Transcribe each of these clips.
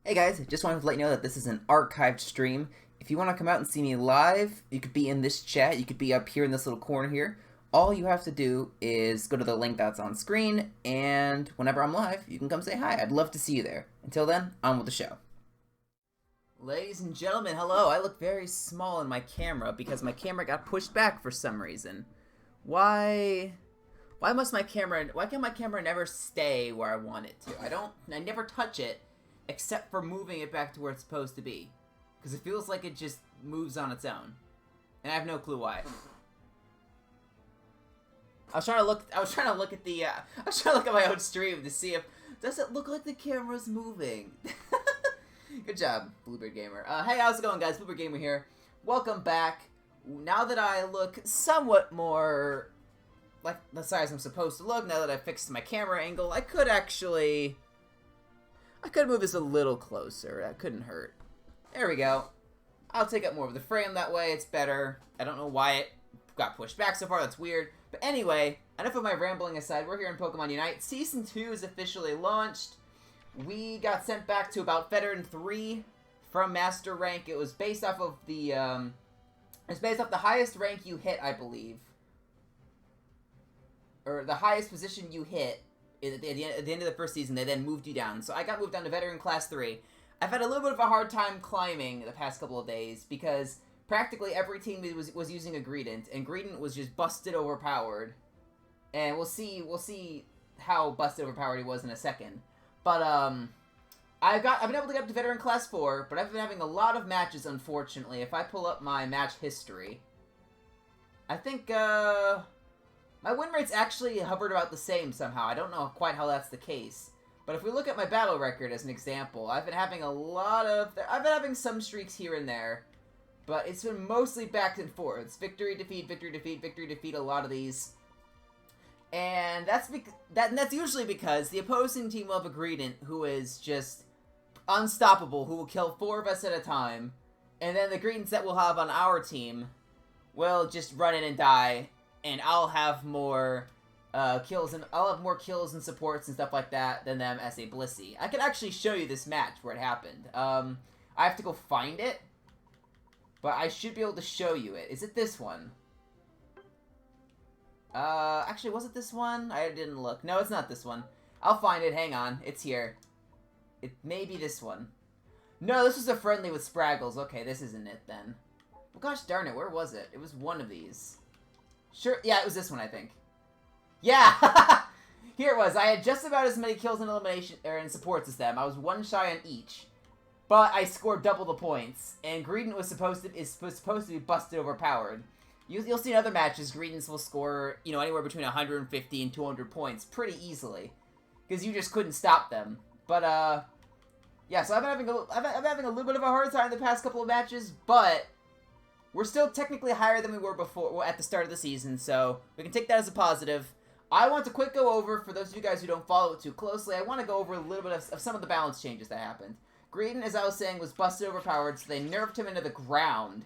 Hey guys, just wanted to let you know that this is an archived stream. If you want to come out and see me live, you could be in this chat, you could be up here in this little corner here. All you have to do is go to the link that's on screen, and whenever I'm live, you can come say hi. I'd love to see you there. Until then, on with the show. Ladies and gentlemen, hello. I look very small in my camera because my camera got pushed back for some reason. Why can't my camera never stay where I want it to? I never touch it except for moving it back to where it's supposed to be, because it feels like it just moves on its own, and I have no clue why. I was trying to look at my own stream to see if does it look like the camera's moving. Good job, Bluebird Gamer. Hey, how's it going, guys? Bluebird Gamer here. Welcome back. Now that I look somewhat more like the size I'm supposed to look, now that I fixed my camera angle, I could move this a little closer. That couldn't hurt. There we go. I'll take up more of the frame that way. It's better. I don't know why it got pushed back so far. That's weird. But anyway, enough of my rambling aside. We're here in Pokémon Unite. Season 2 is officially launched. We got sent back to about Veteran 3 from Master Rank. It was based off of the, it's based off the highest rank you hit, I believe. Or the highest position you hit. At the end of the first season, they then moved you down. So I got moved down to Veteran Class 3. I've had a little bit of a hard time climbing the past couple of days because practically every team was using a Greedent, and Greedent was just busted overpowered. And we'll see how busted overpowered he was in a second. But I've been able to get up to Veteran Class 4, but I've been having a lot of matches, unfortunately. If I pull up my match history, I think my win rate's actually hovered about the same somehow. I don't know quite how that's the case. But if we look at my battle record as an example, I've been having some streaks here and there, but it's been mostly back and forth. Victory, defeat, victory, defeat, victory, defeat, a lot of these. And that's usually because the opposing team will have a Greedent who is just unstoppable, who will kill 4 of us at a time, and then the Greedents that we'll have on our team will just run in and die, and I'll have more kills and supports and stuff like that than them as a Blissey. I can actually show you this match where it happened. I have to go find it, but I should be able to show you it. Is it this one? Actually, was it this one? I didn't look. No, it's not this one. I'll find it. Hang on. It's here. It may be this one. No, this was a friendly with Spraggles. Okay, this isn't it then. Well, gosh darn it, where was it? It was one of these. Sure, yeah, it was this one, I think. Yeah! Here it was. I had just about as many kills and elimination and supports as them. I was one shy on each. But I scored double the points. And Greedent was supposed to be busted overpowered. You'll see in other matches, Greedents will score, you know, anywhere between 150 and 200 points pretty easily. Because you just couldn't stop them. But, yeah, so I've been having a little bit of a hard time the past couple of matches, but we're still technically higher than we were before, at the start of the season, so we can take that as a positive. I want to quick go over, for those of you guys who don't follow it too closely, I want to go over a little bit of some of the balance changes that happened. Greedent, as I was saying, was busted overpowered, so they nerfed him into the ground.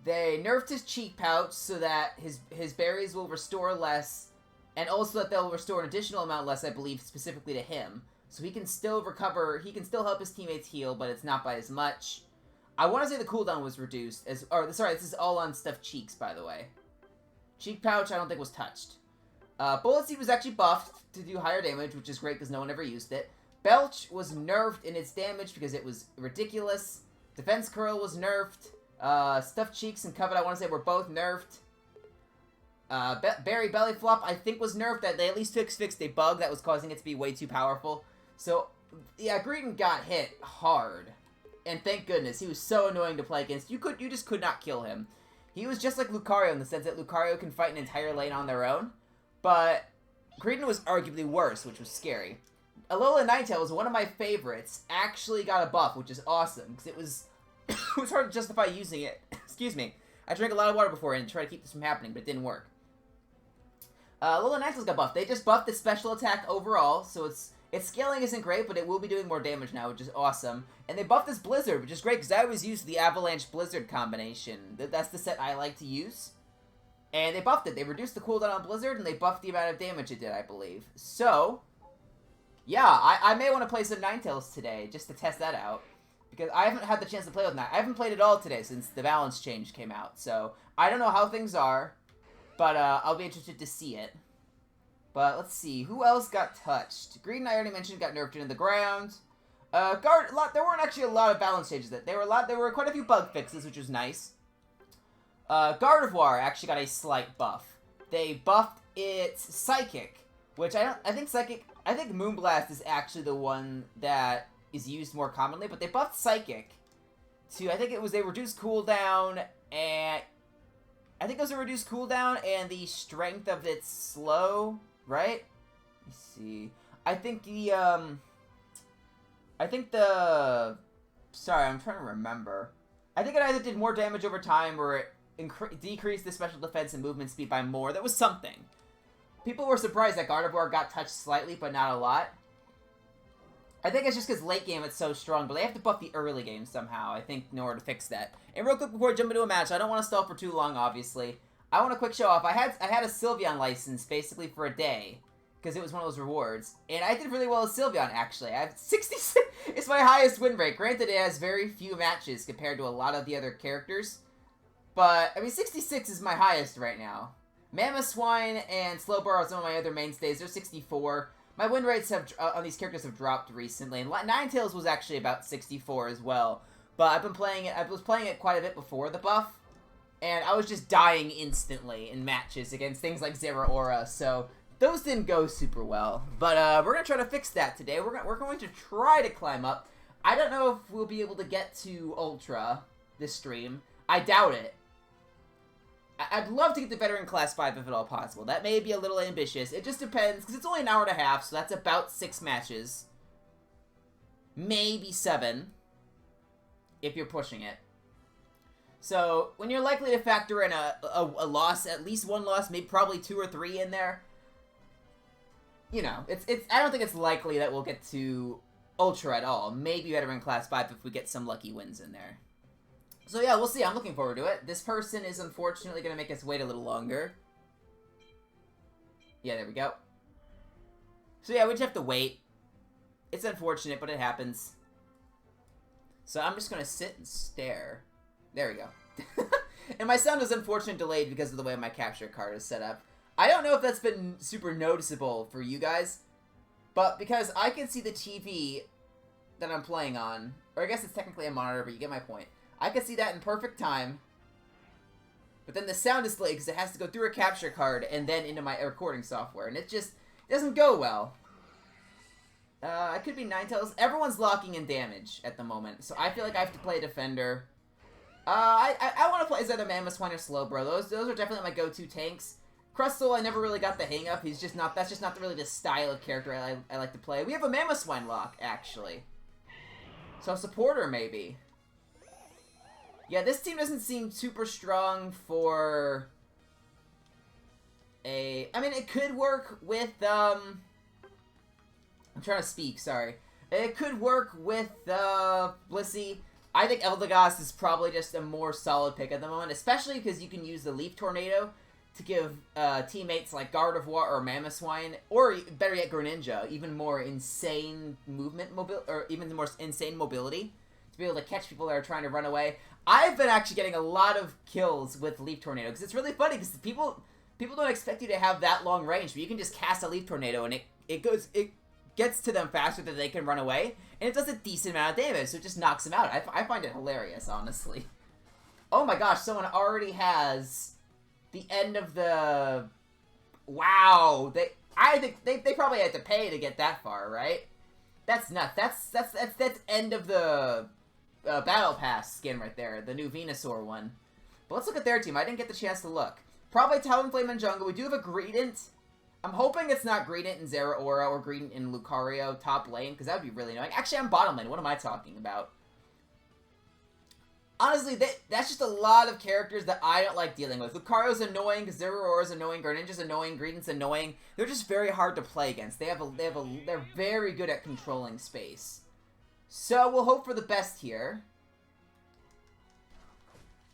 They nerfed his cheek pouch so that his berries will restore less, and also that they'll restore an additional amount less, I believe, specifically to him. So he can still recover, he can still help his teammates heal, but it's not by as much. I want to say the cooldown was reduced, sorry, this is all on stuffed cheeks, by the way. Cheek pouch, I don't think was touched. Bullet Seed was actually buffed to do higher damage, which is great because no one ever used it. Belch was nerfed in its damage because it was ridiculous. Defense Curl was nerfed. Stuffed Cheeks and Covet, I want to say, were both nerfed. Berry Belly Flop, I think, was nerfed. That they at least fixed a bug that was causing it to be way too powerful. So, yeah, Greedent got hit hard. And thank goodness, he was so annoying to play against. You just could not kill him. He was just like Lucario in the sense that Lucario can fight an entire lane on their own. But Greedent was arguably worse, which was scary. Alola Ninetale was one of my favorites. Actually got a buff, which is awesome. Because it was it was hard to justify using it. Excuse me. I drank a lot of water before and tried to keep this from happening, but it didn't work. Alola Ninetale's got buffed. They just buffed its special attack overall, so its scaling isn't great, but it will be doing more damage now, which is awesome. And they buffed this Blizzard, which is great, because I always use the Avalanche Blizzard combination. That's the set I like to use. And they buffed it. They reduced the cooldown on Blizzard, and they buffed the amount of damage it did, I believe. So, Yeah, I may want to play some Ninetales today, just to test that out. Because I haven't had the chance to play with Nine. I haven't played it all today since the balance change came out. So, I don't know how things are, but I'll be interested to see it. But let's see, who else got touched? Green, I already mentioned, got nerfed into the ground. There weren't actually a lot of balance changes. There were quite a few bug fixes, which was nice. Gardevoir actually got a slight buff. They buffed its Psychic, which I think Moonblast is actually the one that is used more commonly, but they buffed Psychic to, they reduced cooldown, and I think it was a reduced cooldown and the strength of its slow, right? Let's see. Sorry, I'm trying to remember. I think it either did more damage over time or it decreased the special defense and movement speed by more. That was something. People were surprised that Gardevoir got touched slightly, but not a lot. I think it's just because late game it's so strong, but they have to buff the early game somehow, I think, in order to fix that. And real quick before I jump into a match, I don't want to stall for too long, obviously. I want a quick show off. I had a Sylveon license basically for a day, because it was one of those rewards. And I did really well with Sylveon, actually. I have 66. It's my highest win rate. Granted, it has very few matches compared to a lot of the other characters. But, I mean, 66 is my highest right now. Mamoswine and Slowbro are some of my other mainstays. They're 64. My win rates on these characters have dropped recently. And Ninetales was actually about 64 as well. But I've been playing it. I was playing it quite a bit before the buff. And I was just dying instantly in matches against things like Zeraora. So those didn't go super well. But we're going to try to fix that today. We're going to try to climb up. I don't know if we'll be able to get to Ultra this stream. I doubt it. I'd love to get to Veteran Class 5 if at all possible. That may be a little ambitious. It just depends, because it's only an hour and a half, so that's about 6 matches. Maybe 7, if you're pushing it. So, when you're likely to factor in a loss, at least one loss, maybe probably 2 or 3 in there, you know, I don't think it's likely that we'll get to Ultra at all. Maybe Veteran Class 5 if we get some lucky wins in there. So yeah, we'll see. I'm looking forward to it. This person is unfortunately going to make us wait a little longer. Yeah, there we go. So yeah, we just have to wait. It's unfortunate, but it happens. So I'm just going to sit and stare. There we go. And my sound is unfortunately delayed because of the way my capture card is set up. I don't know if that's been super noticeable for you guys, but because I can see the TV that I'm playing on, or I guess it's technically a monitor, but you get my point. I can see that in perfect time, but then the sound is delayed because it has to go through a capture card and then into my recording software, and it just doesn't go well. It could be Ninetales. Everyone's locking in damage at the moment, so I feel like I have to play Defender. I want to play as either Mamoswine or Slowbro. Those are definitely my go-to tanks. Crustle, I never really got the hang of. That's just not really the style of character I like to play. We have a Mamoswine lock, actually. So a supporter, maybe. Yeah, this team doesn't seem super strong for a... I mean, it could work with, I'm trying to speak, sorry. It could work with, Blissey. I think Eldegoss is probably just a more solid pick at the moment, especially because you can use the Leaf Tornado to give, teammates like Gardevoir or Mamoswine, or better yet, Greninja, even more insane even more insane mobility to be able to catch people that are trying to run away. I've been actually getting a lot of kills with Leaf Tornado, because it's really funny, because people don't expect you to have that long range, but you can just cast a Leaf Tornado, and it gets to them faster than they can run away, and it does a decent amount of damage, so it just knocks them out. I find it hilarious, honestly. Oh my gosh, someone already has the end of the... Wow! I think they probably had to pay to get that far, right? That's nuts. That's end of the... Battle Pass skin right there, the new Venusaur one. But let's look at their team. I didn't get the chance to look. Probably Talonflame and Jungle. We do have a Greedent. I'm hoping it's not Greedent in Zeraora or Greedent in Lucario top lane, because that would be really annoying. Actually, I'm bottom lane. What am I talking about? Honestly, that's just a lot of characters that I don't like dealing with. Lucario's annoying, Zeraora's annoying, Greninja's annoying, Greedent's annoying. They're just very hard to play against. They're very good at controlling space. So, we'll hope for the best here.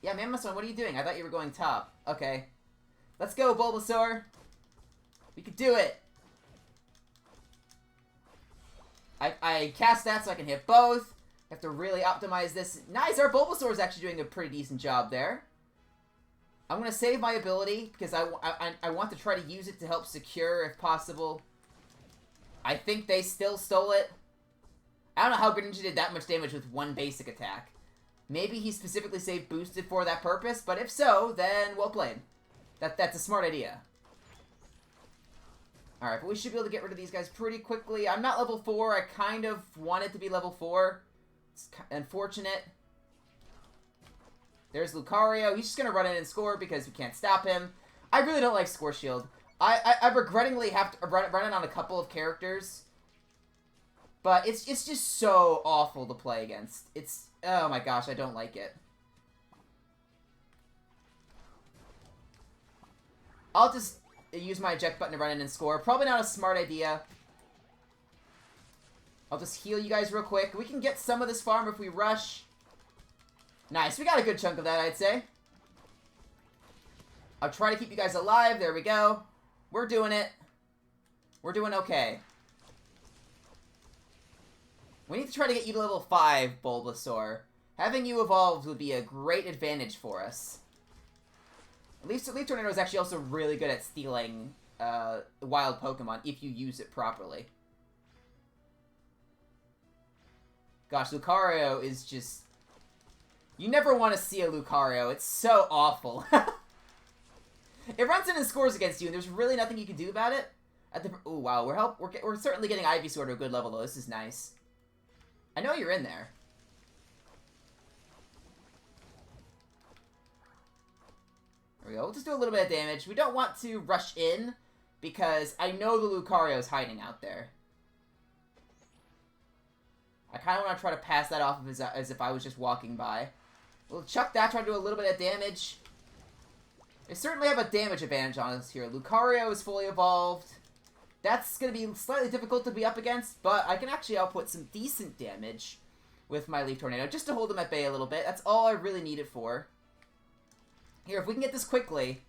Yeah, Mamoswine, what are you doing? I thought you were going top. Okay. Let's go, Bulbasaur. We could do it. I cast that so I can hit both. Have to really optimize this. Nice, our Bulbasaur is actually doing a pretty decent job there. I'm going to save my ability because I want to try to use it to help secure if possible. I think they still stole it. I don't know how Greninja did that much damage with one basic attack. Maybe he specifically saved boosted for that purpose, but if so, then well played. That's a smart idea. Alright, but we should be able to get rid of these guys pretty quickly. I'm not level 4. I kind of wanted to be level 4. It's unfortunate. There's Lucario. He's just going to run in and score because we can't stop him. I really don't like Score Shield. I regrettingly have to run it on a couple of characters. But it's just so awful to play against. It's... Oh my gosh, I don't like it. I'll just use my eject button to run in and score. Probably not a smart idea. I'll just heal you guys real quick. We can get some of this farm if we rush. Nice, we got a good chunk of that, I'd say. I'll try to keep you guys alive. There we go. We're doing it. We're doing okay. We need to try to get you to level 5, Bulbasaur. Having you evolved would be a great advantage for us. Leaf Tornado is actually also really good at stealing wild Pokemon if you use it properly. Gosh, Lucario is just... You never want to see a Lucario. It's so awful. It runs in and scores against you, and there's really nothing you can do about it. Oh wow, we're certainly getting Ivysaur to a good level, though. This is nice. I know you're in there. There we go. We'll just do a little bit of damage. We don't want to rush in, because I know the Lucario is hiding out there. I kind of want to try to pass that off as if I was just walking by. We'll chuck that, try to do a little bit of damage. They certainly have a damage advantage on us here. Lucario is fully evolved. That's going to be slightly difficult to be up against, but I can actually output some decent damage with my Leaf Tornado, just to hold them at bay a little bit. That's all I really need it for. Here, if we can get this quickly,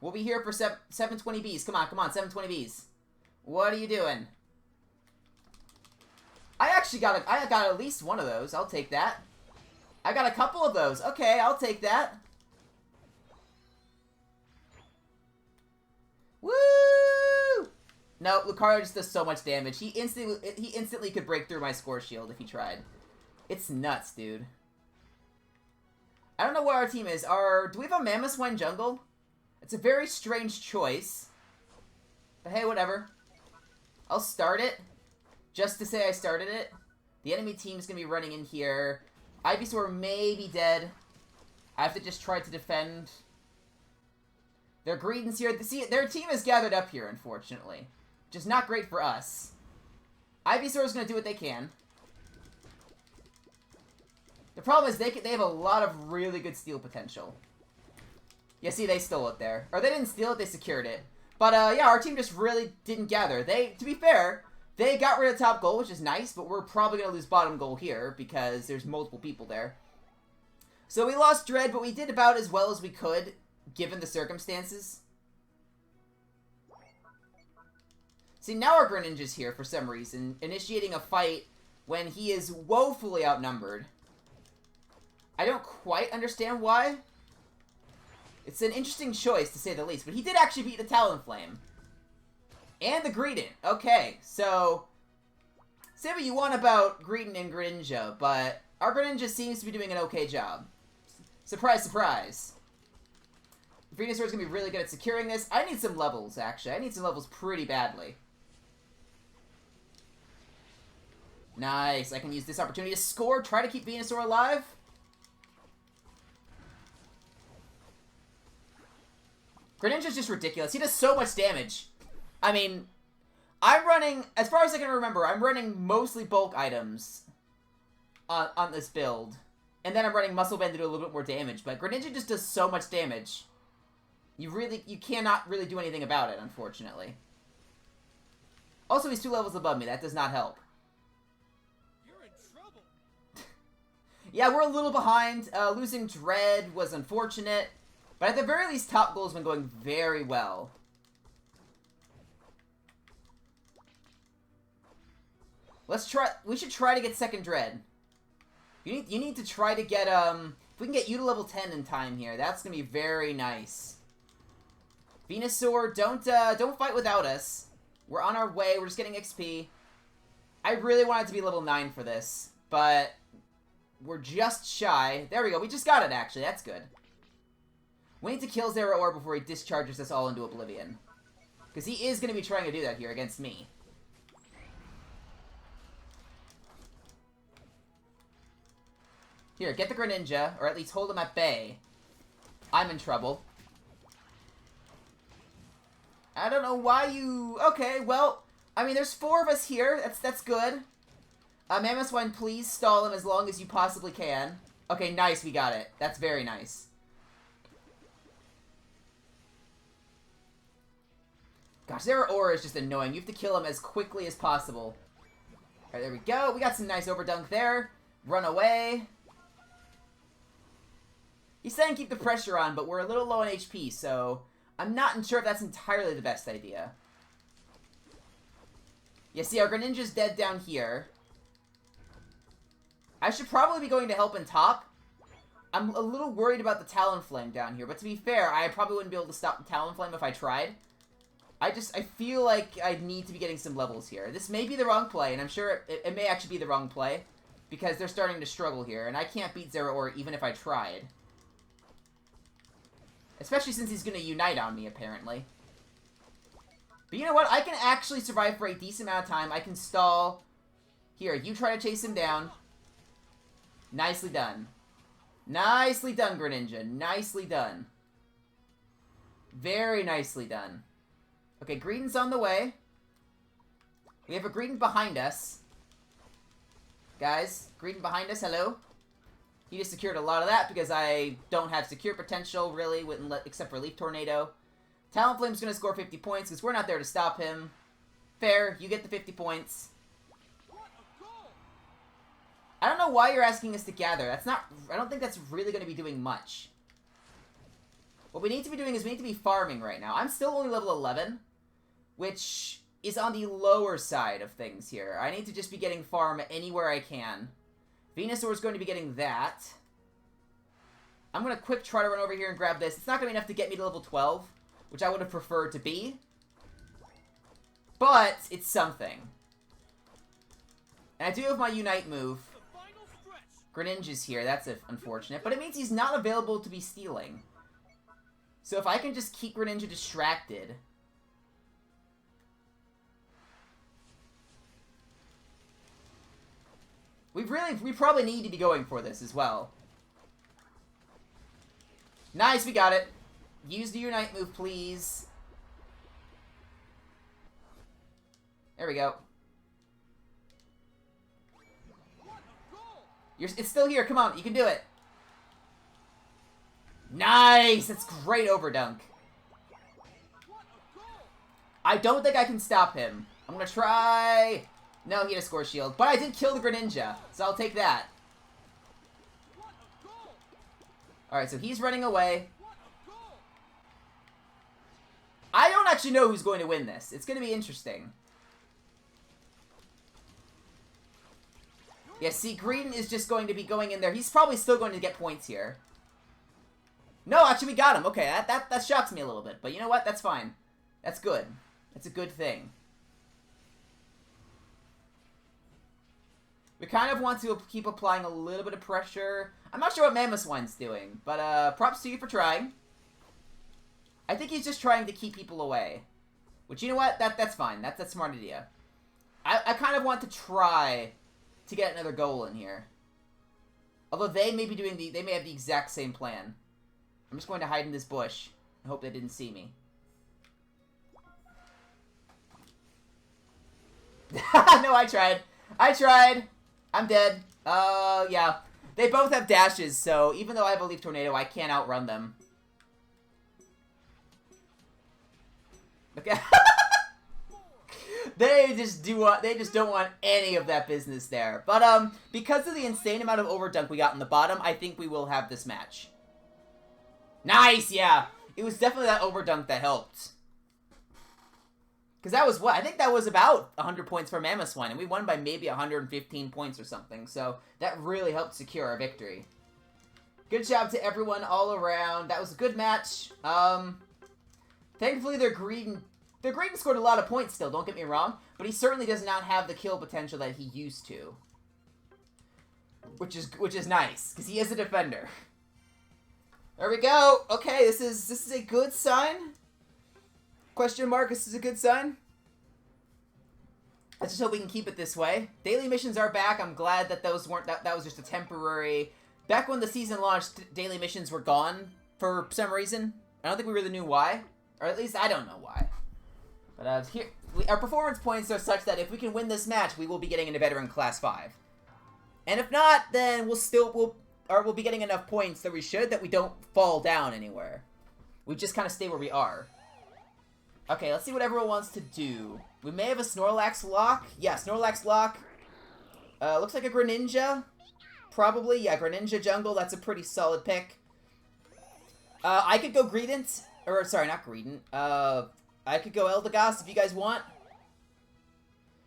we'll be here for 720 Bs. Come on, 720 Bs. What are you doing? I got at least one of those. I'll take that. I got a couple of those. Okay, I'll take that. Woo! No, Lucario just does so much damage. He instantly could break through my Score Shield if he tried. It's nuts, dude. I don't know what our team is. Do we have a Mamoswine jungle? It's a very strange choice. But hey, whatever. I'll start it. Just to say I started it. The enemy team is going to be running in here. Ivysaur may be dead. I have to just try to defend. Their Greedent's here. See, their team is gathered up here, unfortunately. Which is not great for us. Ivysaur is going to do what they can. The problem is they have a lot of really good steal potential. Yeah, see, they stole it there. Or they didn't steal it, they secured it. But, yeah, our team just really didn't gather. To be fair, they got rid of top goal, which is nice, but we're probably going to lose bottom goal here because there's multiple people there. So we lost Dread, but we did about as well as we could, given the circumstances. See, now our Greninja's here for some reason, initiating a fight when he is woefully outnumbered. I don't quite understand why. It's an interesting choice, to say the least, but he did actually beat the Talonflame. And the Greedent. Okay, so... say what you want about Greedent and Greninja, but our Greninja seems to be doing an okay job. Surprise, surprise. Venusaur is going to be really good at securing this. I need some levels, actually. I need some levels pretty badly. Nice. I can use this opportunity to score. Try to keep Venusaur alive. Greninja's just ridiculous. He does so much damage. I mean, I'm running, as far as I can remember, I'm running mostly bulk items on this build. And then I'm running Muscle Band to do a little bit more damage. But Greninja just does so much damage. You cannot really do anything about it, unfortunately. Also, he's 2 levels above me. That does not help. You're in trouble. Yeah, we're a little behind. Losing Dread was unfortunate. But at the very least, top goal has been going very well. Let's try... We should try to get second dread. You need to try to get, If we can get you to level 10 in time here, that's gonna be very nice. Venusaur, don't fight without us. We're on our way, we're just getting XP. I really wanted to be level 9 for this, but we're just shy. There we go, we just got it, actually, that's good. We need to kill Zeraora before he discharges us all into oblivion. Because he is going to be trying to do that here against me. Here, get the Greninja, or at least hold him at bay. I'm in trouble. I don't know why you... Okay, well, I mean, there's 4 of us here. That's good. Mamoswine, please stall him as long as you possibly can. Okay, nice, we got it. That's very nice. Gosh, Zeraora is just annoying. You have to kill him as quickly as possible. Alright, there we go. We got some nice overdunk there. Run away. He's saying keep the pressure on, but we're a little low on HP, so I'm not sure if that's entirely the best idea. Yeah, see, our Greninja's dead down here. I should probably be going to help in top. I'm a little worried about the Talonflame down here, but to be fair, I probably wouldn't be able to stop the Talonflame if I tried. I feel like I need to be getting some levels here. This may be the wrong play, and I'm sure it may actually be the wrong play, because they're starting to struggle here, and I can't beat Zeraora even if I tried. Especially since he's going to Unite on me, apparently. But you know what? I can actually survive for a decent amount of time. I can stall. Here, you try to chase him down. Nicely done. Nicely done, Greninja. Nicely done. Very nicely done. Okay, Greedent's on the way. We have a Greedent behind us. Guys, Greedent behind us, hello. He just secured a lot of that because I don't have secure potential, really, except for Leaf Tornado. Talonflame's going to score 50 points because we're not there to stop him. Fair, you get the 50 points. I don't know why you're asking us to gather. That's not... I don't think that's really going to be doing much. What we need to be doing is we need to be farming right now. I'm still only level 11, which is on the lower side of things here. I need to just be getting farm anywhere I can. Venusaur's going to be getting that. I'm going to quick try to run over here and grab this. It's not going to be enough to get me to level 12, which I would have preferred to be. But it's something. And I do have my Unite move. Greninja's here. That's unfortunate. But it means he's not available to be stealing. So if I can just keep Greninja distracted... We probably need to be going for this as well. Nice, we got it. Use the Unite move, please. There we go. It's still here. Come on, you can do it. Nice! That's great overdunk. I don't think I can stop him. I'm gonna try... No, he had a score shield. But I did kill the Greninja, so I'll take that. Alright, so he's running away. I don't actually know who's going to win this. It's going to be interesting. Yeah, see, Green is just going to be going in there. He's probably still going to get points here. No, actually, we got him. Okay, that shocks me a little bit. But you know what? That's fine. That's good. That's a good thing. We kind of want to keep applying a little bit of pressure. I'm not sure what Mamoswine's doing, but props to you for trying. I think he's just trying to keep people away. Which, you know what? That's fine. That's a smart idea. I kind of want to try to get another goal in here. Although they may be doing they may have the exact same plan. I'm just going to hide in this bush and hope they didn't see me. No, I tried. I tried. I'm dead. Yeah. They both have dashes, so even though I have a Leaf Tornado, I can't outrun them. Okay. They just don't want any of that business there. But, because of the insane amount of overdunk we got in the bottom, I think we will have this match. Nice, yeah! It was definitely that overdunk that helped. Because that was what? I think that was about 100 points for Mamoswine, and we won by maybe 115 points or something. So that really helped secure our victory. Good job to everyone all around. That was a good match. Thankfully, their Greedent scored a lot of points still, don't get me wrong. But he certainly does not have the kill potential that he used to. Which is nice, because he is a defender. There we go. Okay, this is a good sign. Question mark, this is a good sign. Let's just hope we can keep it this way. Daily missions are back. I'm glad that those weren't that was just a temporary. Back when the season launched, daily missions were gone for some reason. I don't think we really knew why. Or at least I don't know why. But our performance points are such that if we can win this match, we will be getting into Veteran Class 5. And if not, then we'll be getting enough points that we don't fall down anywhere. We just kind of stay where we are. Okay, let's see what everyone wants to do. We may have a Snorlax lock. Yeah, Snorlax lock. Looks like a Greninja. Probably, yeah, Greninja jungle. That's a pretty solid pick. I could go Greedent. Or, sorry, not Greedent. I could go Eldegoss if you guys want.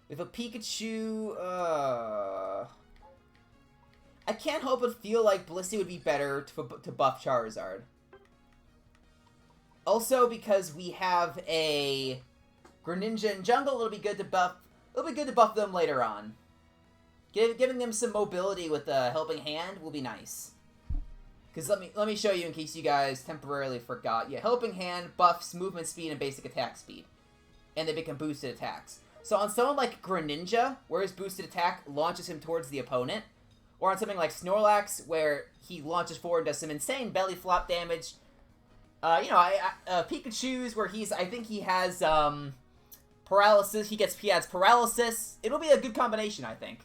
With a Pikachu, I can't help but feel like Blissey would be better to buff Charizard. Also, because we have a Greninja in jungle, it'll be good to buff them later on. Giving them some mobility with a helping hand will be nice. Because let me show you in case you guys temporarily forgot. Yeah, helping hand buffs movement speed and basic attack speed, and they become boosted attacks. So on someone like Greninja, where his boosted attack launches him towards the opponent, or on something like Snorlax, where he launches forward and does some insane belly flop damage. Pikachu's where I think he has paralysis. He has paralysis. It'll be a good combination, I think.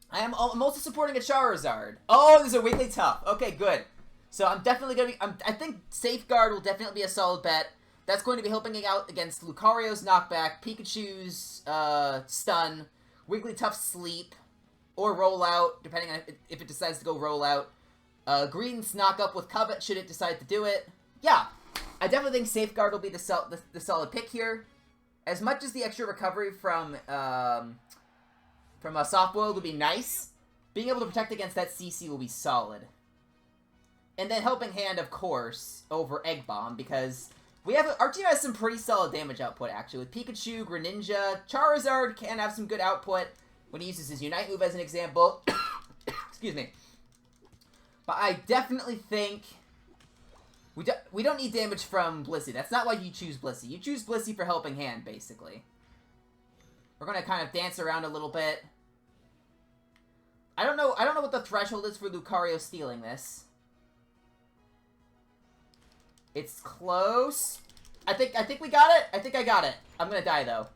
I'm also supporting a Charizard. Oh, there's a weekly tough. Okay, good. So I'm definitely gonna be. I think Safeguard will definitely be a solid bet. That's going to be helping out against Lucario's knockback, Pikachu's stun, weekly tough sleep, or rollout, depending on if it decides to go rollout. Green's knock up with Covet should it decide to do it. Yeah, I definitely think Safeguard will be the solid pick here. As much as the extra recovery from a Soft Boiled would be nice, being able to protect against that CC will be solid. And then Helping Hand, of course, over Egg Bomb, because our team has some pretty solid damage output, actually. With Pikachu, Greninja, Charizard can have some good output when he uses his Unite move as an example. Excuse me. But I definitely think we don't need damage from Blissey. That's not why you choose Blissey. You choose Blissey for Helping Hand, basically. We're gonna kind of dance around a little bit. I don't know what the threshold is for Lucario stealing this. It's close. I think we got it. I think I got it. I'm gonna die though.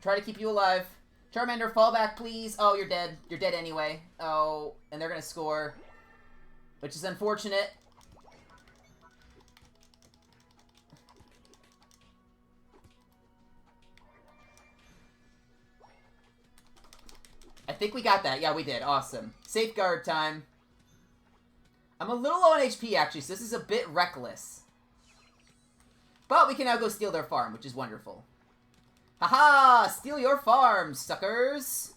Try to keep you alive. Charmander, fall back, please. Oh, you're dead. You're dead anyway. Oh, and they're gonna score, which is unfortunate. I think we got that. Yeah, we did. Awesome. Safeguard time. I'm a little low on HP, actually, so this is a bit reckless. But we can now go steal their farm, which is wonderful. Haha! Steal your farm, suckers!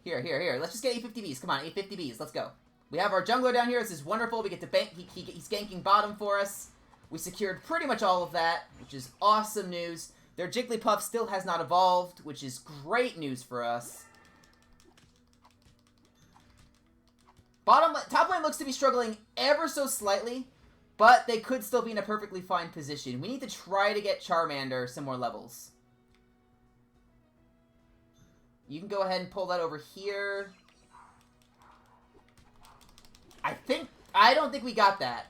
Here. Let's just get 850Bs. Come on, 850Bs. Let's go. We have our jungler down here. This is wonderful. We get to bank. He's ganking bottom for us. We secured pretty much all of that, which is awesome news. Their Jigglypuff still has not evolved, which is great news for us. Top lane looks to be struggling ever so slightly, but they could still be in a perfectly fine position. We need to try to get Charmander some more levels. You can go ahead and pull that over here. I don't think we got that.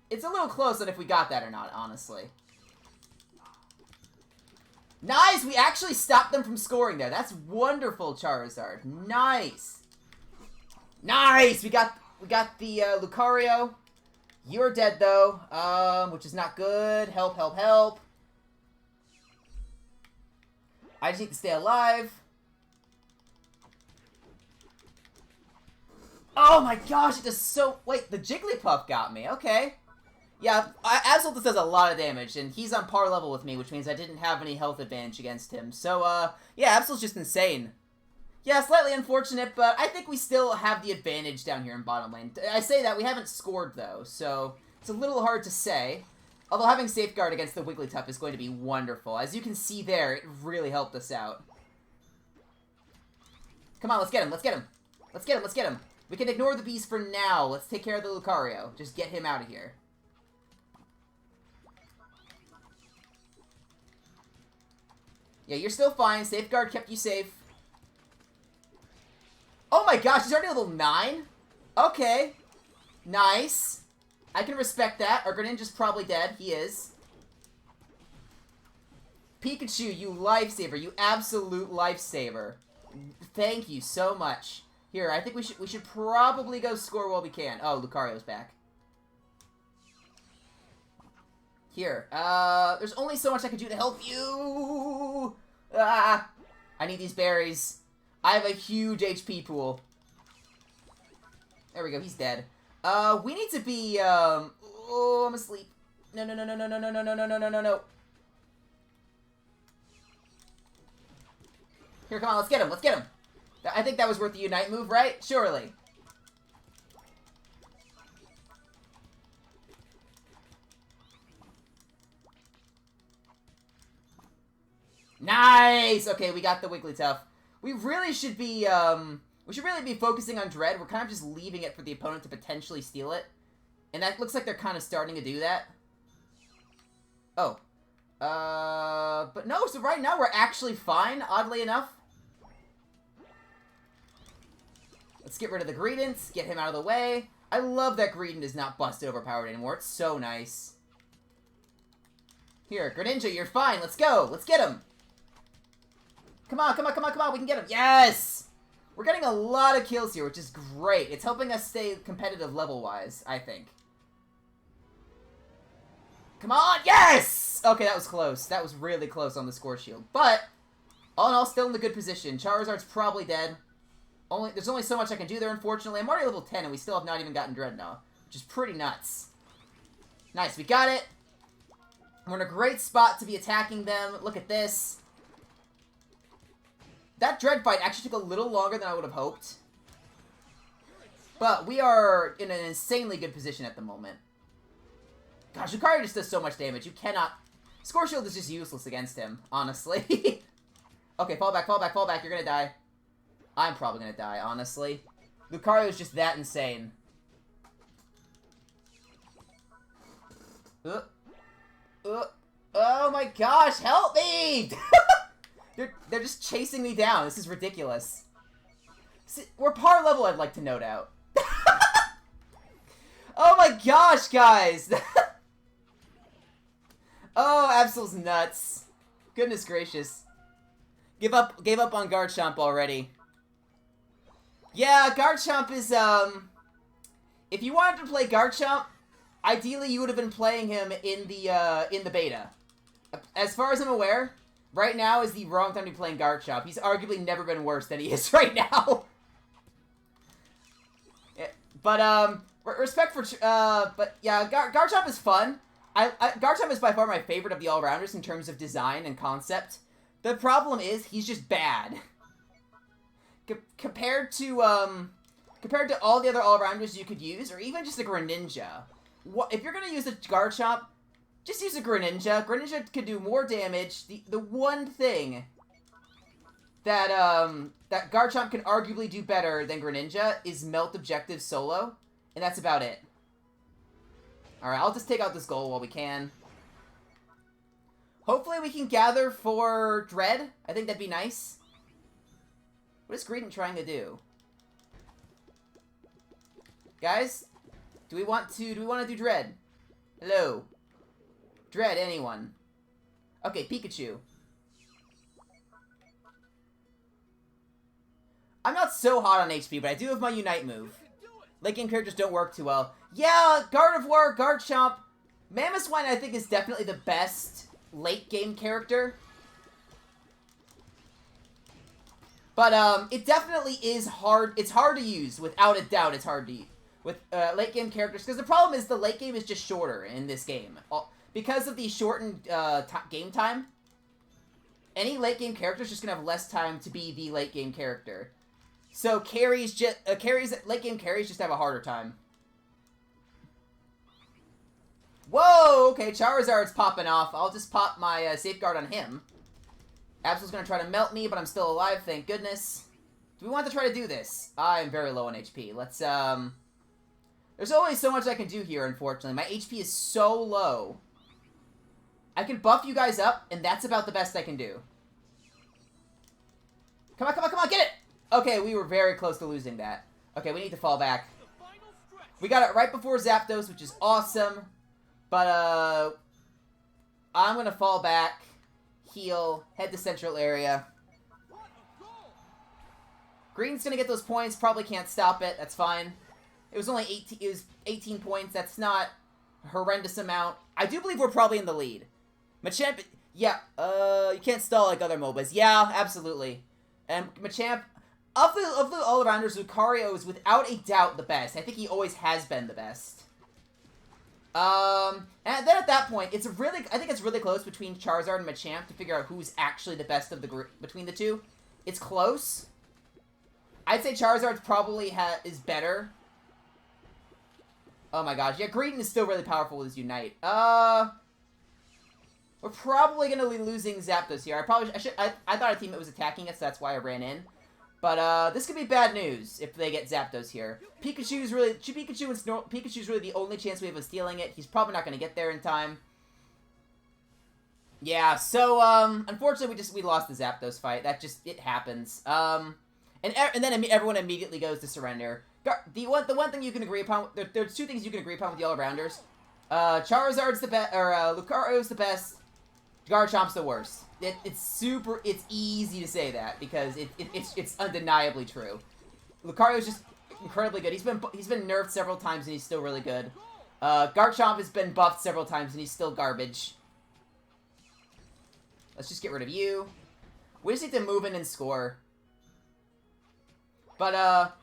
It's a little close on if we got that or not, honestly. Nice! We actually stopped them from scoring there. That's wonderful, Charizard. Nice! Nice! We got the Lucario. You're dead, though, which is not good. Help. I just need to stay alive. Oh my gosh, it does so... Wait, the Jigglypuff got me. Okay. Yeah, Absol does a lot of damage, and he's on par level with me, which means I didn't have any health advantage against him. So, yeah, Absol's just insane. Yeah, slightly unfortunate, but I think we still have the advantage down here in bottom lane. I say that, we haven't scored, though, so it's a little hard to say. Although having Safeguard against the Wigglytuff is going to be wonderful. As you can see there, it really helped us out. Come on, let's get him, let's get him. Let's get him, let's get him. We can ignore the bees for now. Let's take care of the Lucario. Just get him out of here. Yeah, you're still fine. Safeguard kept you safe. Oh my gosh, he's already level 9? Okay. Nice. I can respect that. Our Greninja's probably dead. He is. Pikachu, you lifesaver. You absolute lifesaver. Thank you so much. Here, I think we should probably go score while we can. Oh, Lucario's back. Here. There's only so much I can do to help you. Ah, I need these berries. I have a huge HP pool. There we go, he's dead. We need to be, oh, I'm asleep. No, no, no, no, no, no, no, no, no, no, no, no, no. Here, come on, let's get him, let's get him. I think that was worth the Unite move, right? Surely. Nice! Okay, we got the Wigglytuff. We really should be, we should really be focusing on Dread. We're kind of just leaving it for the opponent to potentially steal it. And that looks like they're kind of starting to do that. Oh. But no, so right now we're actually fine, oddly enough. Let's get rid of the Greedent, get him out of the way. I love that Greedent is not busted overpowered anymore. It's so nice. Here, Greninja, you're fine. Let's go. Let's get him. Come on, come on, come on, come on. We can get him. Yes! We're getting a lot of kills here, which is great. It's helping us stay competitive level-wise, I think. Come on! Yes! Okay, that was close. That was really close on the score shield. But, all in all, still in a good position. Charizard's probably dead. There's only so much I can do there, unfortunately. I'm already level 10, and we still have not even gotten Dreadnought, which is pretty nuts. Nice, we got it. We're in a great spot to be attacking them. Look at this. That Dread fight actually took a little longer than I would have hoped. But we are in an insanely good position at the moment. Gosh, Lucario just does so much damage. You cannot... Score Shield is just useless against him, honestly. Okay, fall back, fall back, fall back. You're gonna die. I'm probably gonna die, honestly. Lucario is just that insane. Oh my gosh, help me! They're just chasing me down. This is ridiculous. See, we're par level, I'd like to note out. Oh my gosh, guys! Oh, Absol's nuts. Goodness gracious. Gave up on Garchomp already. Yeah, Garchomp is, if you wanted to play Garchomp, ideally you would have been playing him in the beta. As far as I'm aware, right now is the wrong time to be playing Garchomp. He's arguably never been worse than he is right now. Yeah, but, respect for, but yeah, Garchomp is fun. Garchomp is by far my favorite of the all-rounders in terms of design and concept. The problem is, he's just bad. Compared to all the other all-rounders you could use, or even just a Greninja. If you're gonna use a Garchomp, just use a Greninja. Greninja can do more damage. The one thing that that Garchomp can arguably do better than Greninja is melt objectives solo, and that's about it. Alright, I'll just take out this goal while we can. Hopefully we can gather for Dread. I think that'd be nice. What is Greedent trying to do? Guys? Do we want to do Dread? Hello? Dread, anyone? Okay, Pikachu. I'm not so hot on HP, but I do have my Unite move. Late game characters don't work too well. Yeah, Gardevoir, Garchomp. Mamoswine, I think, is definitely the best late game character. But, it definitely is hard. It's hard to use. Without a doubt, it's hard to use. with late game characters, because the problem is the late game is just shorter in this game. Because of the shortened game time, any late game character is just going to have less time to be the late game character. So late game carries just have a harder time. Whoa, okay, Charizard's popping off. I'll just pop my safeguard on him. Absol's going to try to melt me, but I'm still alive, thank goodness. Do we want to try to do this? I'm very low on HP. Let's, there's only so much I can do here, unfortunately. My HP is so low. I can buff you guys up, and that's about the best I can do. Come on, come on, come on, get it! Okay, we were very close to losing that. Okay, we need to fall back. We got it right before Zapdos, which is awesome. But, I'm gonna fall back, heal, head to central area. Green's gonna get those points, probably can't stop it, that's fine. It was only 18 points, that's not a horrendous amount. I do believe we're probably in the lead. Machamp, yeah, you can't stall like other MOBAs. Yeah, absolutely. And Machamp, of the all-arounders, Lucario is without a doubt the best. I think he always has been the best. And then at that point, I think it's really close between Charizard and Machamp to figure out who's actually the best of the group between the two. It's close. I'd say Charizard probably is better. Oh my gosh, yeah, Greedent is still really powerful with his Unite. We're probably gonna be losing Zapdos here. I thought our teammate was attacking us, so that's why I ran in. But, this could be bad news if they get Zapdos here. Pikachu's really the only chance we have of stealing it. He's probably not going to get there in time. Yeah, so, unfortunately, we lost the Zapdos fight. It happens. And then everyone immediately goes to surrender. The one thing you can agree upon, there's two things you can agree upon with the all-rounders. Charizard's the best, or, Lucario's the best. Garchomp's the worst. It's easy to say that because it's undeniably true. Lucario's just incredibly good. He's been nerfed several times and he's still really good. Garchomp has been buffed several times and he's still garbage. Let's just get rid of you. We just need to move in and score. But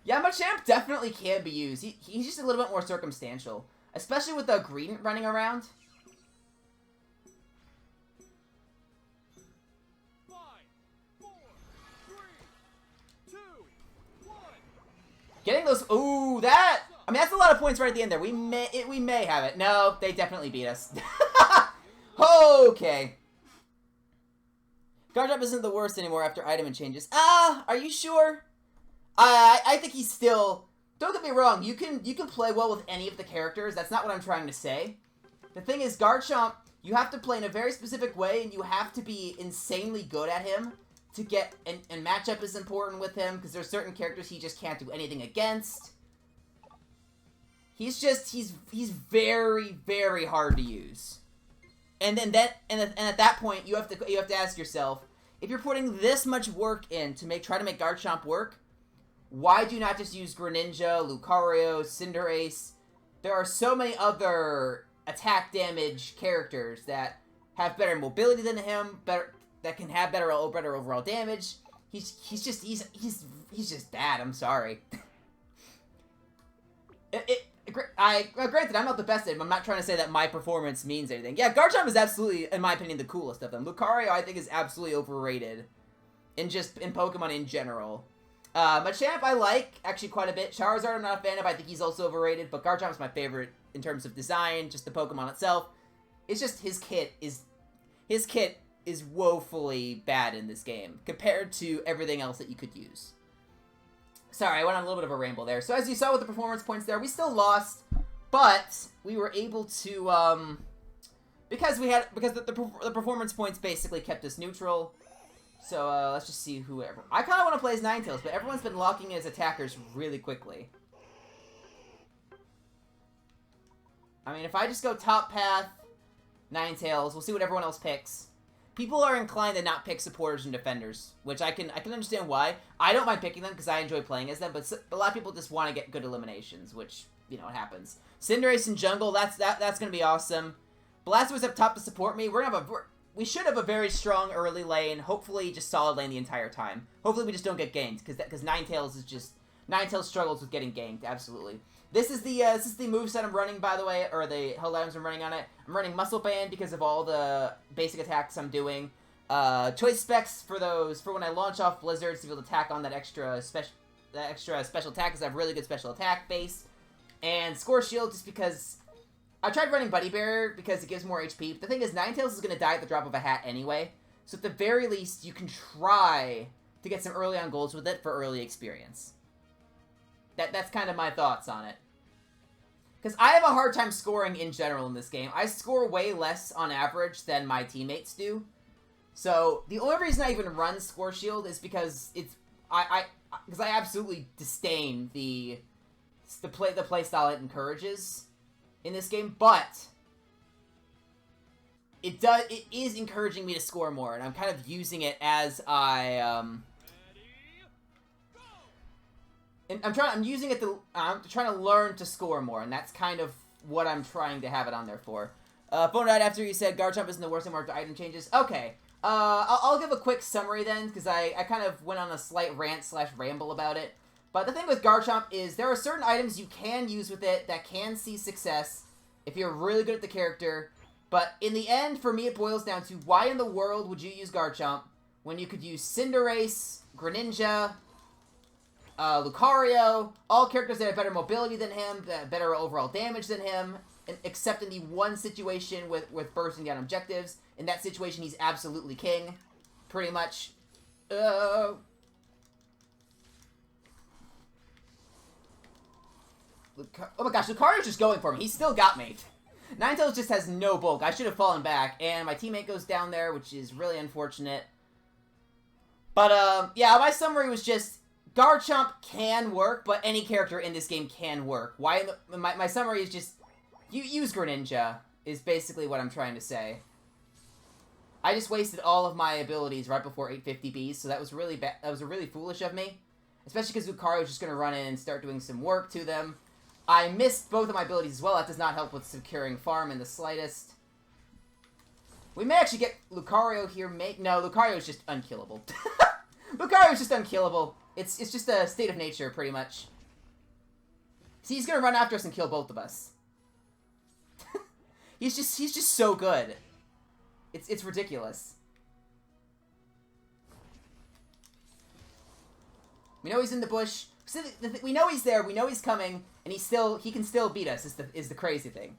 yeah, Machamp definitely can be used. He's just a little bit more circumstantial, especially with the Greedent running around. Getting those, ooh, that, I mean, that's a lot of points right at the end there. We may have it. No, they definitely beat us. Okay. Garchomp isn't the worst anymore after item and changes. Are you sure? I think he's still, don't get me wrong, you can play well with any of the characters. That's not what I'm trying to say. The thing is, Garchomp, you have to play in a very specific way, and you have to be insanely good at him to get, and matchup is important with him, because there's certain characters he just can't do anything against. He's very, very hard to use. And then at that point, you have to ask yourself, if you're putting this much work in to try to make Garchomp work, why do you not just use Greninja, Lucario, Cinderace? There are so many other attack damage characters that have better mobility than him, that can have better overall damage. He's just bad. I'm sorry. Granted, I'm not the best at him. I'm not trying to say that my performance means anything. Yeah, Garchomp is absolutely, in my opinion, the coolest of them. Lucario, I think, is absolutely overrated in Pokemon in general. Machamp I like actually quite a bit. Charizard I'm not a fan of. I think he's also overrated. But Garchomp's my favorite in terms of design, just the Pokemon itself. It's just his kit is woefully bad in this game compared to everything else that you could use. Sorry, I went on a little bit of a ramble there. So as you saw with the performance points there, we still lost, but we were able to, because the performance points basically kept us neutral. So let's just see whoever. I kind of want to play as Ninetales, but everyone's been locking as attackers really quickly. I mean, if I just go top path, Ninetales, we'll see what everyone else picks. People are inclined to not pick supporters and defenders, which I can understand why. I don't mind picking them because I enjoy playing as them, but a lot of people just want to get good eliminations, which, you know, it happens. Cinderace and Jungle, that's going to be awesome. Blastoise up top to support me. We should have a very strong early lane, hopefully just solid lane the entire time. Hopefully we just don't get ganked, because Ninetales struggles with getting ganked, absolutely. This is the moveset I'm running, by the way, or the held items I'm running on it. I'm running Muscle Band because of all the basic attacks I'm doing. Choice specs for when I launch off blizzards to be able to tack on that extra special attack because I have really good special attack base. And Score Shield just because I tried running Buddy Bear because it gives more HP. But the thing is, Ninetales is going to die at the drop of a hat anyway. So at the very least, you can try to get some early on golds with it for early experience. That's kind of my thoughts on it. Because I have a hard time scoring in general in this game. I score way less on average than my teammates do. So, the only reason I even run Score Shield is because I absolutely disdain the playstyle it encourages in this game, but it is encouraging me to score more, and I'm kind of using it as I'm trying to learn to score more, and that's kind of what I'm trying to have it on there for. Phone died after you said Garchomp isn't the worst thing marked item changes. Okay. I'll give a quick summary then, because I kind of went on a slight rant/ramble about it. But the thing with Garchomp is there are certain items you can use with it that can see success if you're really good at the character. But in the end, for me, it boils down to why in the world would you use Garchomp when you could use Cinderace, Greninja, Lucario, all characters that have better mobility than him, better overall damage than him, except in the one situation with bursting down objectives. In that situation, he's absolutely king. Pretty much. Oh my gosh, Lucario's just going for me. He's still got me. Ninetales just has no bulk. I should have fallen back, and my teammate goes down there, which is really unfortunate. But, yeah, my summary was just, Garchomp can work, but any character in this game can work. My summary is just, you use Greninja, is basically what I'm trying to say. I just wasted all of my abilities right before 850Bs, so that was really bad. That was really foolish of me. Especially because Lucario was just going to run in and start doing some work to them. I missed both of my abilities as well. That does not help with securing farm in the slightest. We may actually get Lucario here. No, Lucario is just unkillable. Lucario is just unkillable. It's just a state of nature, pretty much. See, he's going to run after us and kill both of us. he's just so good. It's ridiculous. We know he's in the bush. We know he's there. We know he's coming, and he can still beat us. Is the crazy thing.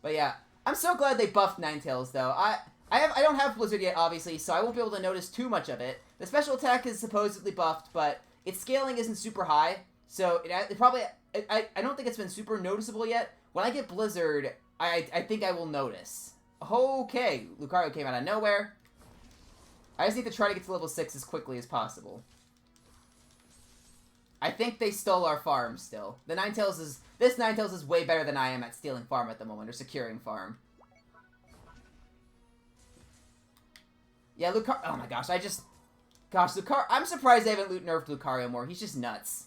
But yeah, I'm so glad they buffed Ninetales though. I don't have Blizzard yet, obviously, so I won't be able to notice too much of it. The special attack is supposedly buffed, but its scaling isn't super high, so it probably I don't think it's been super noticeable yet. When I get Blizzard, I think I will notice. Okay, Lucario came out of nowhere. I just need to try to get to level 6 as quickly as possible. I think they stole our farm still. This Ninetales is way better than I am at stealing farm at the moment, or securing farm. Yeah, Lucario. Oh my gosh, Lucario. I'm surprised they haven't nerfed Lucario more. He's just nuts.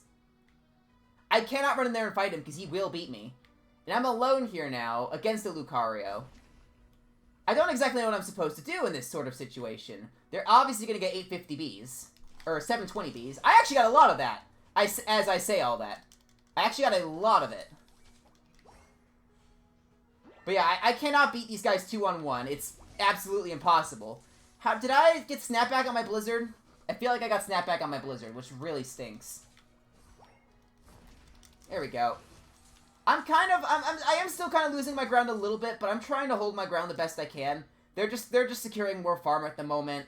I cannot run in there and fight him because he will beat me. And I'm alone here now against the Lucario. I don't exactly know what I'm supposed to do in this sort of situation. They're obviously going to get 850Bs. Or 720Bs. I actually got a lot of that. As I say all that. I actually got a lot of it. But yeah, I cannot beat these guys 2-on-1. It's absolutely impossible. Did I get snapback on my Blizzard? I feel like I got snapback on my Blizzard, which really stinks. There we go. I am still kind of losing my ground a little bit, but I'm trying to hold my ground the best I can. They're just securing more farm at the moment.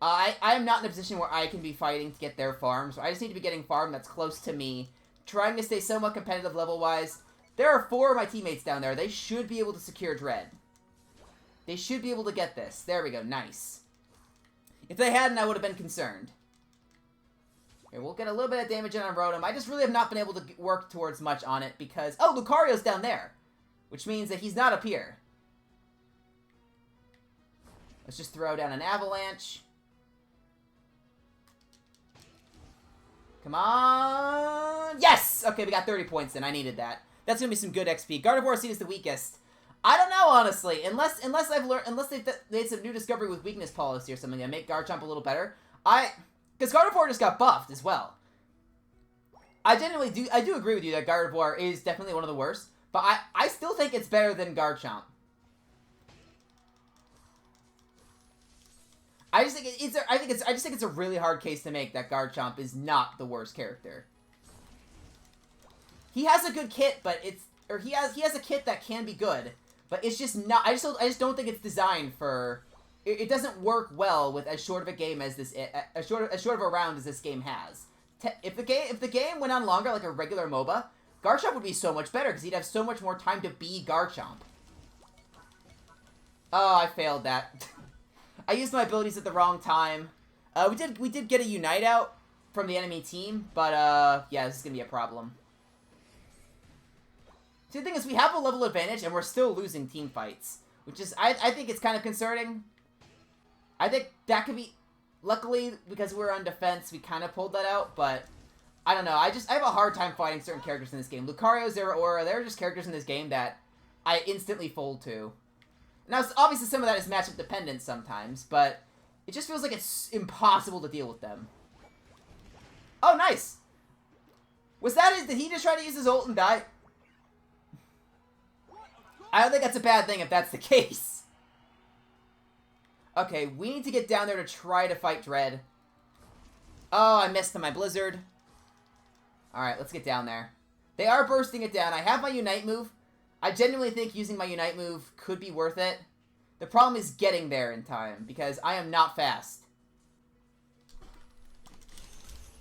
I am not in a position where I can be fighting to get their farm, so I just need to be getting farm that's close to me. Trying to stay somewhat competitive level-wise. There are 4 of my teammates down there. They should be able to secure Dread. They should be able to get this. There we go. Nice. If they hadn't, I would have been concerned. Here, we'll get a little bit of damage in on Rotom. I just really have not been able to work towards much on it because... Oh, Lucario's down there. Which means that he's not up here. Let's just throw down an Avalanche. Come on! Yes! Okay, we got 30 points in. I needed that. That's gonna be some good XP. Gardevoir Seed is the weakest. I don't know, honestly. Unless they've made some new discovery with weakness policy or something that make Garchomp a little better. Because Gardevoir just got buffed as well. I do agree with you that Gardevoir is definitely one of the worst, but I still think it's better than Garchomp. I just think it's a really hard case to make that Garchomp is not the worst character. He has a good kit, but he has a kit that can be good, but it's just not. I just don't think it's designed for. It doesn't work well with as short of a game as this. As short of a round as this game has. If the game went on longer like a regular MOBA, Garchomp would be so much better because he'd have so much more time to be Garchomp. Oh, I failed that. I used my abilities at the wrong time. We did get a Unite out from the enemy team, but yeah, this is gonna be a problem. See, the thing is, we have a level advantage, and we're still losing team fights, which is I think it's kind of concerning. I think that could be. Luckily, because we're on defense, we kind of pulled that out, but I don't know. I have a hard time fighting certain characters in this game. Lucario, Zeraora, they're just characters in this game that I instantly fold to. Now, obviously, some of that is matchup dependent sometimes, but it just feels like it's impossible to deal with them. Oh, nice! Did he just try to use his ult and die? I don't think that's a bad thing if that's the case. Okay, we need to get down there to try to fight Dread. Oh, I missed on my Blizzard. Alright, let's get down there. They are bursting it down. I have my Unite move. I genuinely think using my Unite move could be worth it. The problem is getting there in time, because I am not fast.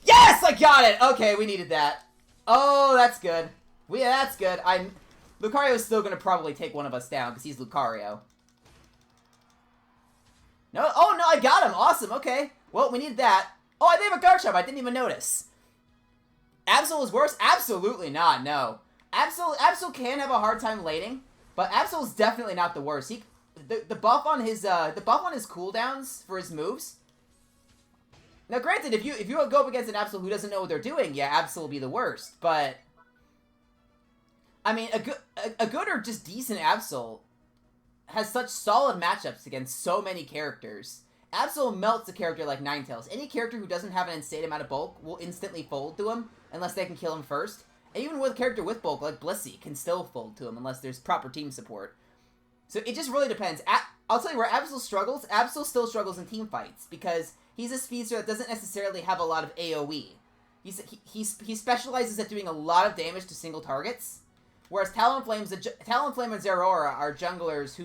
Yes! I got it! Okay, we needed that. Oh, that's good. That's good. Lucario is still going to probably take one of us down, because he's Lucario. No, oh no, I got him! Awesome, okay. Well, we needed that. Oh, I did have a Garchomp, I didn't even notice. Absol is worse? Absolutely not, no. Absol can have a hard time laning, but Absol is definitely not the worst. The buff on his cooldowns for his moves. Now, granted, if you go up against an Absol who doesn't know what they're doing, yeah, Absol will be the worst. But I mean, a good or just decent Absol has such solid matchups against so many characters. Absol melts a character like Ninetales. Any character who doesn't have an insane amount of bulk will instantly fold to him unless they can kill him first. And even with a character with bulk, like Blissey, can still fold to him unless there's proper team support. So it just really depends. I'll tell you where Absol struggles. Absol still struggles in team fights because he's a speedster that doesn't necessarily have a lot of AoE. He specializes at doing a lot of damage to single targets, whereas Talonflame and Zeraora are junglers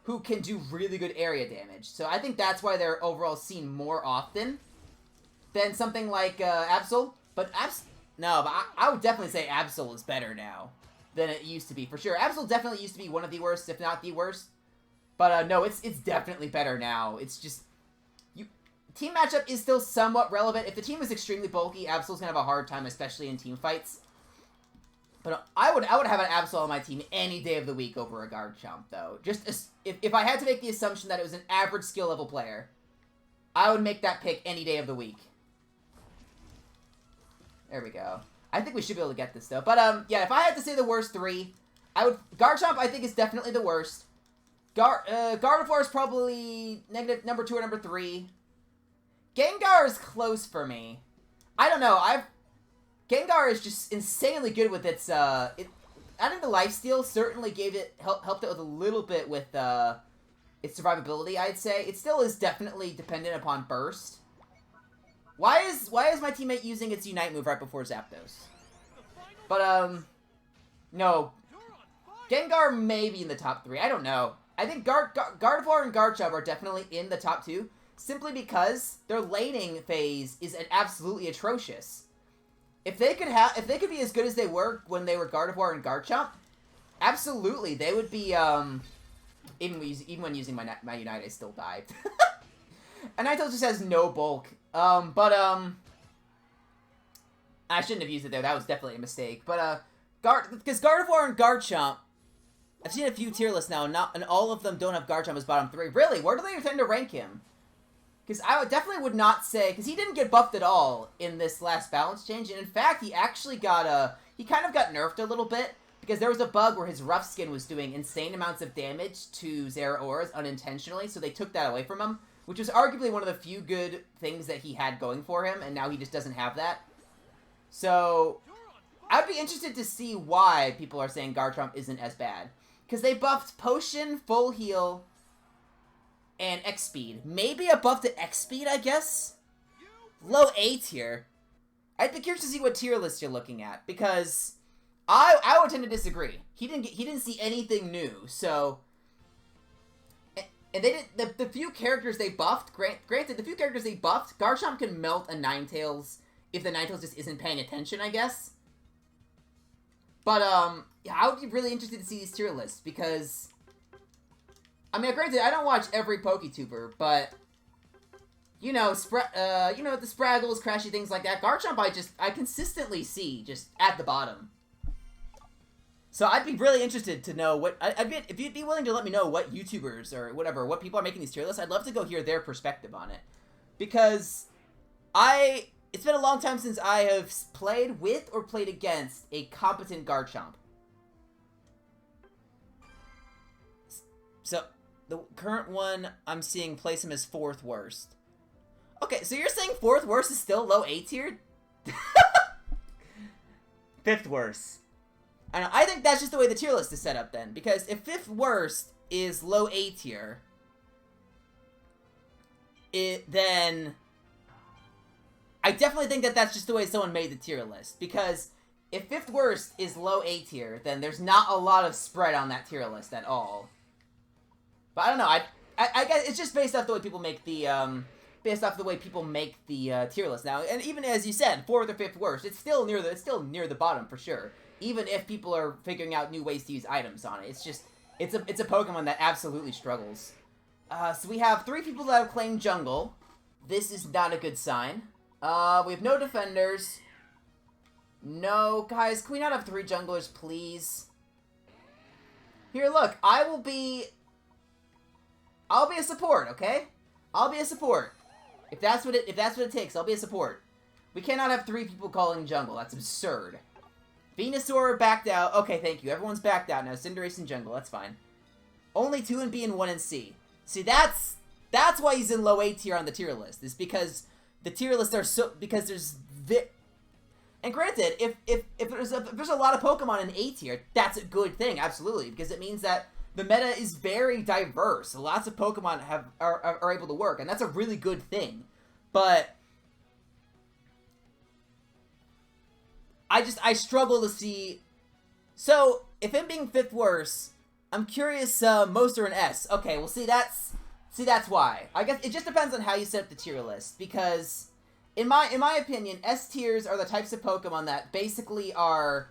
who can do really good area damage. So I think that's why they're overall seen more often than something like Absol. But I would definitely say Absol is better now than it used to be, for sure. Absol definitely used to be one of the worst, if not the worst. But no, it's definitely better now. It's just... Team matchup is still somewhat relevant. If the team is extremely bulky, Absol's gonna have a hard time, especially in team fights. But I would have an Absol on my team any day of the week over a Garchomp, though. Just if I had to make the assumption that it was an average skill level player, I would make that pick any day of the week. There we go. I think we should be able to get this, though. But, yeah, if I had to say the worst three, Garchomp, I think, is definitely the worst. Gardevoir is probably number 2 or number 3. Gengar is close for me. I don't know. Gengar is just insanely good with its, I think the lifesteal certainly helped it with a little bit with, its survivability, I'd say. It still is definitely dependent upon burst. Why is my teammate using its Unite move right before Zapdos? But, no. Gengar may be in the top 3. I don't know. I think Gardevoir and Garchomp are definitely in the top 2, simply because their laning phase is absolutely atrocious. If they could be as good as they were when they were Gardevoir and Garchomp, absolutely, they would be, even when using my Unite, I still died. And Ninetales just has no bulk. I shouldn't have used it there. That was definitely a mistake. But, because Gardevoir and Garchomp, I've seen a few tier lists now, and all of them don't have Garchomp as bottom 3. Really? Where do they tend to rank him? Because I definitely would not say, because he didn't get buffed at all in this last balance change, and in fact, he actually he kind of got nerfed a little bit, because there was a bug where his rough skin was doing insane amounts of damage to Zeraoras unintentionally, so they took that away from him, which was arguably one of the few good things that he had going for him, and now he just doesn't have that. So, I'd be interested to see why people are saying Garchomp isn't as bad. Because they buffed Potion, Full Heal, and X-Speed. Maybe a buff to X-Speed, I guess? Low A tier. I'd be curious to see what tier list you're looking at, because I would tend to disagree. He didn't see anything new, so... And they did the few characters they buffed, granted, the few characters they buffed, Garchomp can melt a Ninetales if the Ninetales just isn't paying attention, I guess. But, yeah, I would be really interested to see these tier lists, because... I mean, granted, I don't watch every PokeTuber, but... You know, the Spraggles, Crashy, things like that. Garchomp, I consistently see just at the bottom. So I'd be really interested to know what... if you'd be willing to let me know what YouTubers or whatever, what people are making these tier lists, I'd love to go hear their perspective on it. Because it's been a long time since I have played with or played against a competent Garchomp. So, the current one I'm seeing place him as 4th worst. Okay, so you're saying 4th worst is still low A tier? 5th worst. I think that's just the way the tier list is set up then. Because if 5th worst is low A tier, then... I definitely think that that's just the way someone made the tier list. Because if 5th worst is low A tier, then there's not a lot of spread on that tier list at all. But I don't know, I guess it's just based off the way people make the, tier list now. And even as you said, 4th or 5th worst, it's still near the bottom for sure. Even if people are figuring out new ways to use items on it. It's just, it's a Pokemon that absolutely struggles. So we have 3 people that have claimed jungle. This is not a good sign. We have no defenders. No, guys, can we not have 3 junglers, please? Here, look, I'll be a support, okay? I'll be a support. If that's what it takes, I'll be a support. We cannot have 3 people calling jungle. That's absurd. Venusaur backed out. Okay, thank you. Everyone's backed out now. Cinderace and jungle. That's fine. Only 2 in B and 1 in C. See, that's why he's in low A tier on the tier list. Is because the tier lists are because there's and granted, if there's a lot of Pokemon in A tier, that's a good thing, absolutely, because it means that the meta is very diverse. Lots of Pokemon are able to work, and that's a really good thing. But I struggle to see. So if him being 5th worst, I'm curious. Most are an S. Okay, well that's why. I guess it just depends on how you set up the tier list, because in my opinion, S tiers are the types of Pokemon that basically are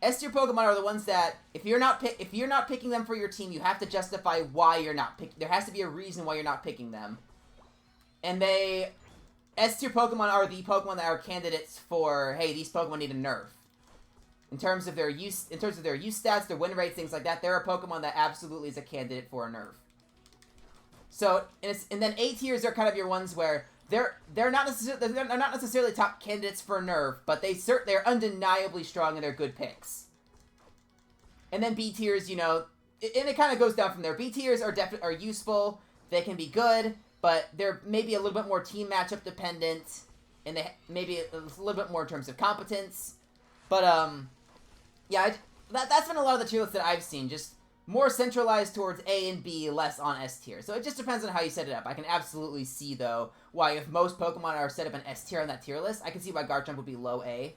S tier Pokemon are the ones that if you're not picking them for your team, you have to justify why you're not picking. There has to be a reason why you're not picking them. And S tier Pokemon are the Pokemon that are candidates for, hey, these Pokemon need a nerf. In terms of their use stats, their win rates, things like that, they're a Pokemon that absolutely is a candidate for a nerf. So, and then A tiers are kind of your ones where they're not necessarily top candidates for a nerf, but they're undeniably strong and they're good picks. And then B tiers, and it kind of goes down from there. B tiers are useful, they can be good, but they're maybe a little bit more team matchup dependent, and they maybe a little bit more in terms of competence. But yeah, that's been a lot of the tier lists that I've seen, just more centralized towards A and B, less on S tier. So it just depends on how you set it up. I can absolutely see, though, why if most Pokemon are set up in S tier on that tier list, I can see why Garchomp would be low A.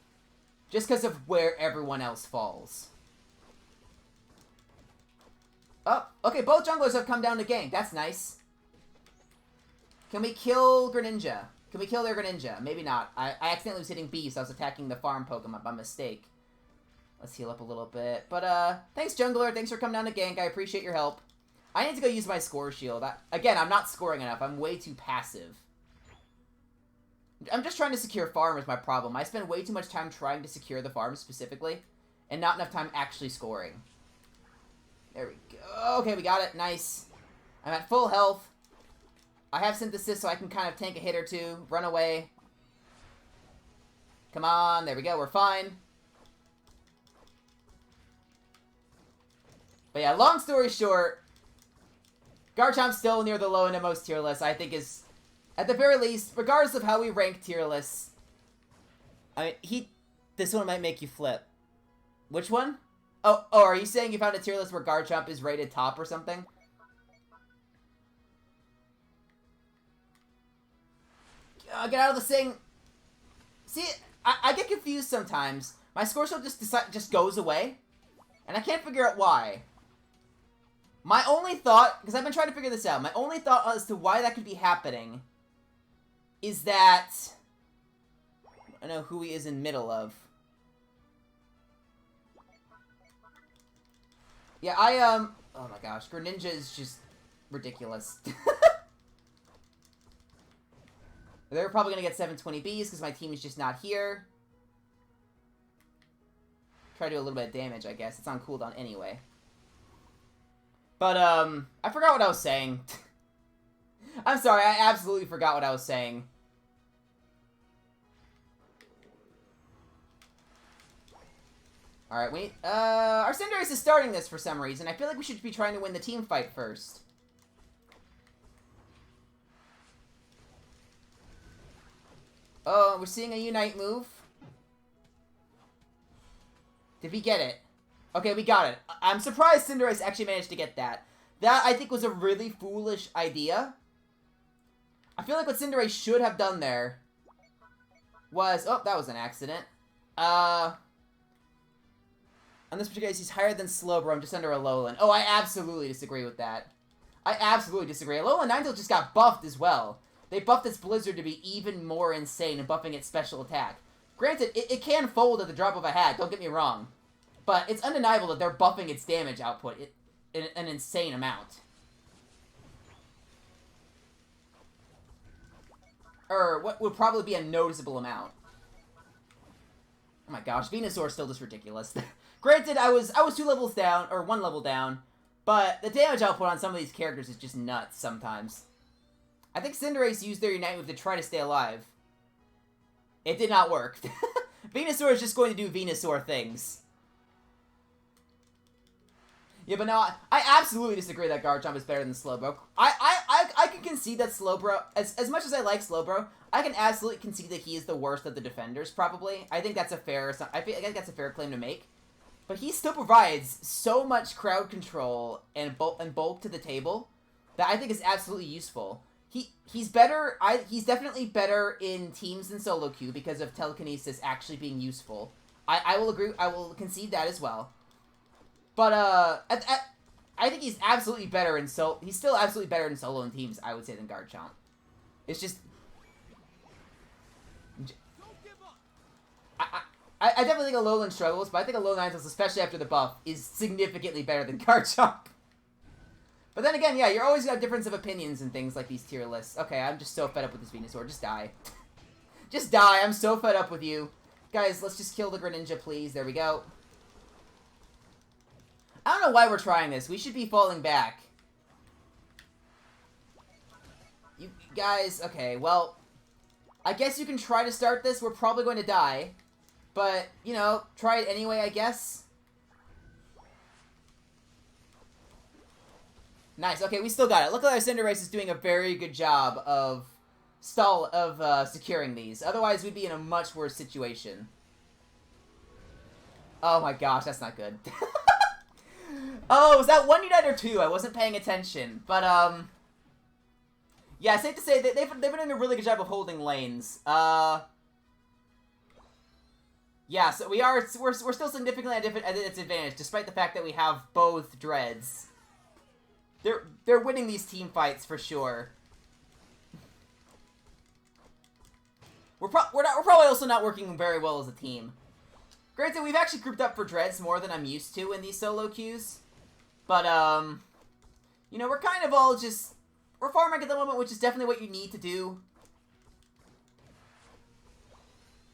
Just because of where everyone else falls. Oh, okay, both junglers have come down to gank. That's nice. Can we kill Greninja? Can we kill their Greninja? Maybe not. I accidentally was hitting B, so I was attacking the farm Pokemon by mistake. Let's heal up a little bit. But, thanks, Jungler. Thanks for coming down to gank. I appreciate your help. I need to go use my score shield. Again, I'm not scoring enough. I'm way too passive. I'm just trying to secure farm is my problem. I spend way too much time trying to secure the farm specifically, and not enough time actually scoring. There we go. Okay, we got it. Nice. I'm at full health. I have Synthesis, so I can kind of tank a hit or two. Run away. Come on. There we go. We're fine. But yeah, long story short, Garchomp's still near the low end of most tier lists. I think is, at the very least, regardless of how we rank tier lists, I mean, this one might make you flip. Which one? Oh, are you saying you found a tier list where Garchomp is rated top or something? Get out of the thing. See, I get confused sometimes. My score show just goes away, and I can't figure out why. My only thought, because I've been trying to figure this out, my only thought as to why that could be happening is that I know who he is in middle of. Yeah, oh my gosh, Greninja is just ridiculous. They're probably gonna get 720Bs because my team is just not here. Try to do a little bit of damage, I guess. It's on cooldown anyway. But, I forgot what I was saying. I'm sorry, I absolutely forgot what I was saying. Alright, our Cinderace is starting this for some reason. I feel like we should be trying to win the team fight first. Oh, we're seeing a Unite move. Did we get it? Okay, we got it. I'm surprised Cinderace actually managed to get that. That, I think, was a really foolish idea. I feel like what Cinderace should have done there was... Oh, that was an accident. On this particular case, he's higher than Slowbro. I'm just under a Alolan. Oh, I absolutely disagree with that. I absolutely disagree. Alolan Ninetale just got buffed as well. They buffed its Blizzard to be even more insane and buffing its special attack. Granted, it can fold at the drop of a hat, don't get me wrong. But it's undeniable that they're buffing its damage output in an insane amount. Or what would probably be a noticeable amount. Oh my gosh, Venusaur is still just ridiculous. Granted, I was 2 levels down, or 1 level down, but the damage output on some of these characters is just nuts sometimes. I think Cinderace used their Unite move to try to stay alive. It did not work. Venusaur is just going to do Venusaur things. Yeah, but no, I absolutely disagree that Garchomp is better than Slowbro. I can concede that Slowbro, as much as I like Slowbro, I can absolutely concede that he is the worst of the defenders, probably. I think that's a fair, I think that's a fair claim to make. But he still provides so much crowd control and bulk to the table that I think is absolutely useful. He's better, he's definitely better in teams than solo queue because of telekinesis actually being useful. I will agree, I will concede that as well. But, I think he's absolutely better in he's still absolutely better in solo and teams, I would say, than Garchomp. It's just... I definitely think Alolan struggles, but I think Alolan Ninetales, especially after the buff, is significantly better than Garchomp. But then again, yeah, you're always gonna have difference of opinions and things like these tier lists. Okay, I'm just so fed up with this Venusaur. Just die. Just die. I'm so fed up with you. Guys, let's just kill the Greninja, please. There we go. I don't know why we're trying this. We should be falling back. You guys, okay, well, I guess you can try to start this. We're probably going to die. But, you know, try it anyway, I guess. Nice, okay, we still got it. Look like our Cinderace is doing a very good job of securing these. Otherwise, we'd be in a much worse situation. Oh my gosh, that's not good. Oh, was that 1 Unite or 2? I wasn't paying attention. But, yeah, safe to say that they've been doing a really good job of holding lanes. Yeah, so we're still significantly at its advantage, despite the fact that we have both Dreads. They're winning these team fights for sure. We're probably also not working very well as a team. Granted, we've actually grouped up for Dreads more than I'm used to in these solo queues. But, you know, we're kind of all just... We're farming at the moment, which is definitely what you need to do.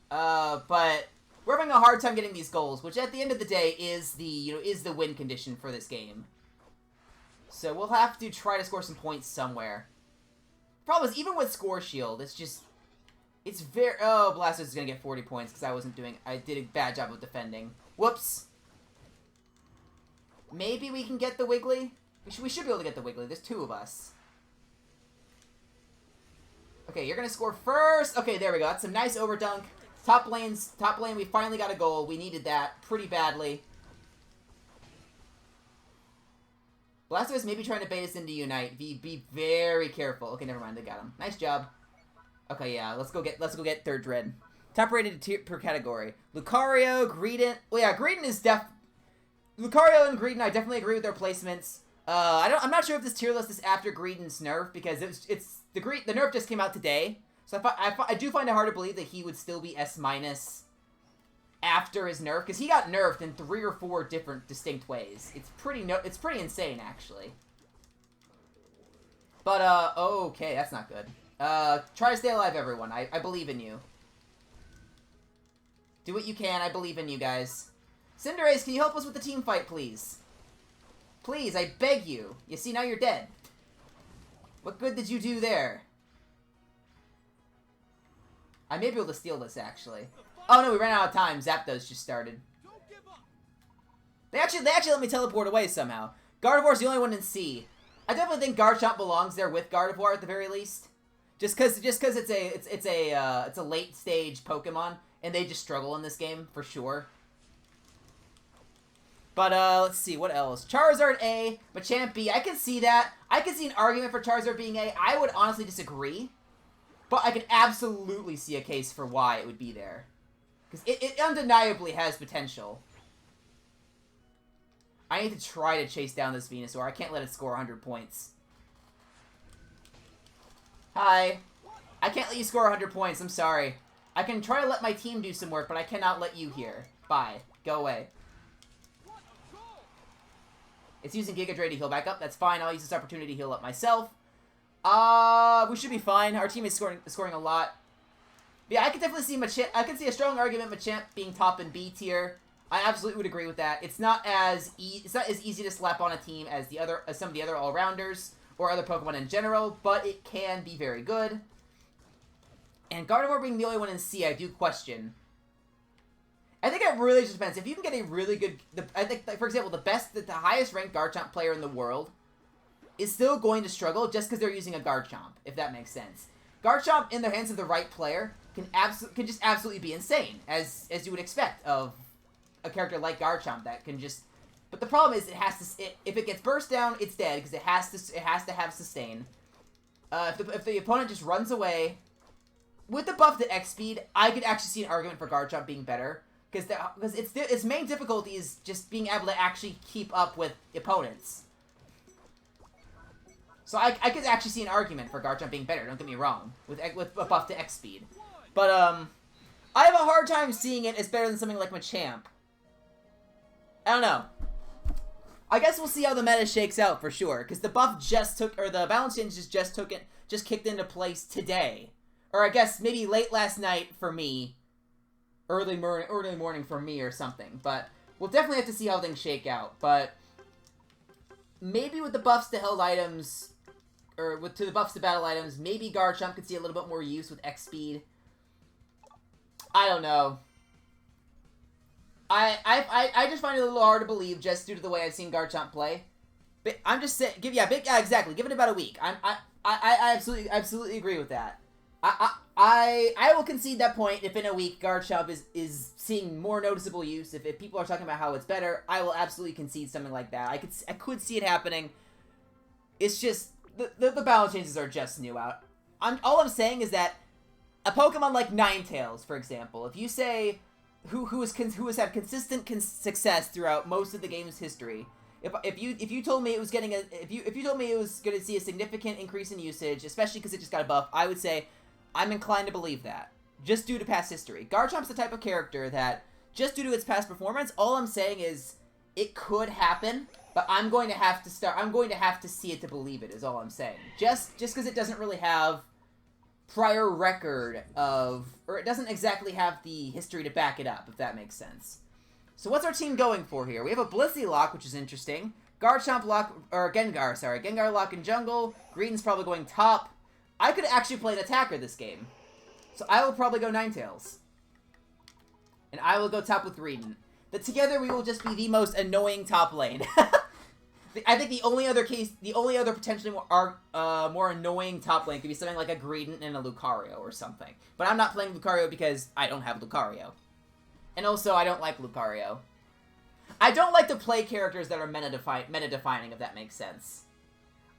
But we're having a hard time getting these goals, which at the end of the day is the win condition for this game. So we'll have to try to score some points somewhere. Problem is, even with Score Shield, it's just... It's very... Oh, Blastoise is going to get 40 points because I did a bad job of defending. Whoops. Maybe we can get the Wiggly? We should be able to get the Wiggly. There's 2 of us. Okay, you're going to score first. Okay, there we go. That's some nice overdunk. Top lane, we finally got a goal. We needed that pretty badly. Blastoise may be trying to bait us into Unite. Be very careful. Okay, never mind. They got him. Nice job. Okay, yeah. Let's go get third dread. Top rated tier per category. Lucario, Greedent. Well, yeah, Greedent is Lucario and Greedent, I definitely agree with their placements. I'm not sure if this tier list is after Greedent's nerf, because the nerf just came out today. So I do find it hard to believe that he would still be S- after his nerf, because he got nerfed in 3 or 4 different distinct ways. It's pretty insane, actually. But okay, that's not good. Try to stay alive, everyone. I believe in you. Do what you can. I believe in you guys. Cinderace, can you help us with the team fight, please? Please, I beg you. You see, now you're dead. What good did you do there? I may be able to steal this, actually. Oh no, we ran out of time. Zapdos just started. They actually let me teleport away somehow. Gardevoir's the only one in C. I definitely think Garchomp belongs there with Gardevoir at the very least. Just cause it's a late stage Pokemon, and they just struggle in this game for sure. But let's see, what else? Charizard A, Machamp B. I can see that. I can see an argument for Charizard being A. I would honestly disagree, but I can absolutely see a case for why it would be there, because it undeniably has potential. I need to try to chase down this Venusaur. I can't let it score 100 points. Hi. I can't let you score 100 points. I'm sorry. I can try to let my team do some work, but I cannot let you here. Bye. Go away. It's using Giga Drain to heal back up. That's fine. I'll use this opportunity to heal up myself. We should be fine. Our team is scoring a lot. But yeah, I can definitely see Machamp. I can see a strong argument Machamp being top in B tier. I absolutely would agree with that. It's not as easy to slap on a team as some of the other all-rounders or other Pokemon in general, but it can be very good. And Gardevoir being the only one in C, I do question. I think it really just depends. If you can get a really good... I think, like, for example, the highest ranked Garchomp player in the world is still going to struggle just because they're using a Garchomp, if that makes sense. Garchomp, in the hands of the right player, can just absolutely be insane, as you would expect of a character like Garchomp that can just... But the problem is, if it gets burst down, it's dead, because it has to have sustain. If the opponent just runs away... With the buff to X speed, I could actually see an argument for Garchomp being better. Because its main difficulty is just being able to actually keep up with opponents. So I could actually see an argument for Garchomp being better, don't get me wrong, with a buff to X speed. But, I have a hard time seeing it as better than something like Machamp. I don't know. I guess we'll see how the meta shakes out for sure, because the buff the balance changes just kicked into place today. Or I guess maybe late last night for me. Early morning for me or something. But we'll definitely have to see how things shake out. But maybe with the buffs to held items, or to the buffs to battle items, maybe Garchomp could see a little bit more use with X speed. I don't know. I just find it a little hard to believe just due to the way I've seen Garchomp play. But I'm just saying, exactly. Give it about a week. I absolutely agree with that. I will concede that point if in a week Garchomp is seeing more noticeable use. If people are talking about how it's better, I will absolutely concede something like that. I could see it happening. It's just the balance changes are just new out. All I'm saying is that a Pokemon like Ninetales, for example, if you say who has had consistent success throughout most of the game's history. If you told me it was getting if you told me it was going to see a significant increase in usage, especially because it just got a buff, I would say I'm inclined to believe that, just due to past history. Garchomp's the type of character that, just due to its past performance, all I'm saying is, it could happen, but I'm going to have to see it to believe it, is all I'm saying. Just because it doesn't really have prior record of, or it doesn't exactly have the history to back it up, if that makes sense. So what's our team going for here? We have a Blissey lock, which is interesting. Garchomp lock, or Gengar lock in jungle. Greedent's probably going top. I could actually play an attacker this game. So I will probably go Ninetales. And I will go top with Greedent. That together we will just be the most annoying top lane. I think the only other potentially more annoying top lane could be something like a Greedent and a Lucario or something. But I'm not playing Lucario because I don't have Lucario. And also, I don't like Lucario. I don't like to play characters that are meta-defining, if that makes sense.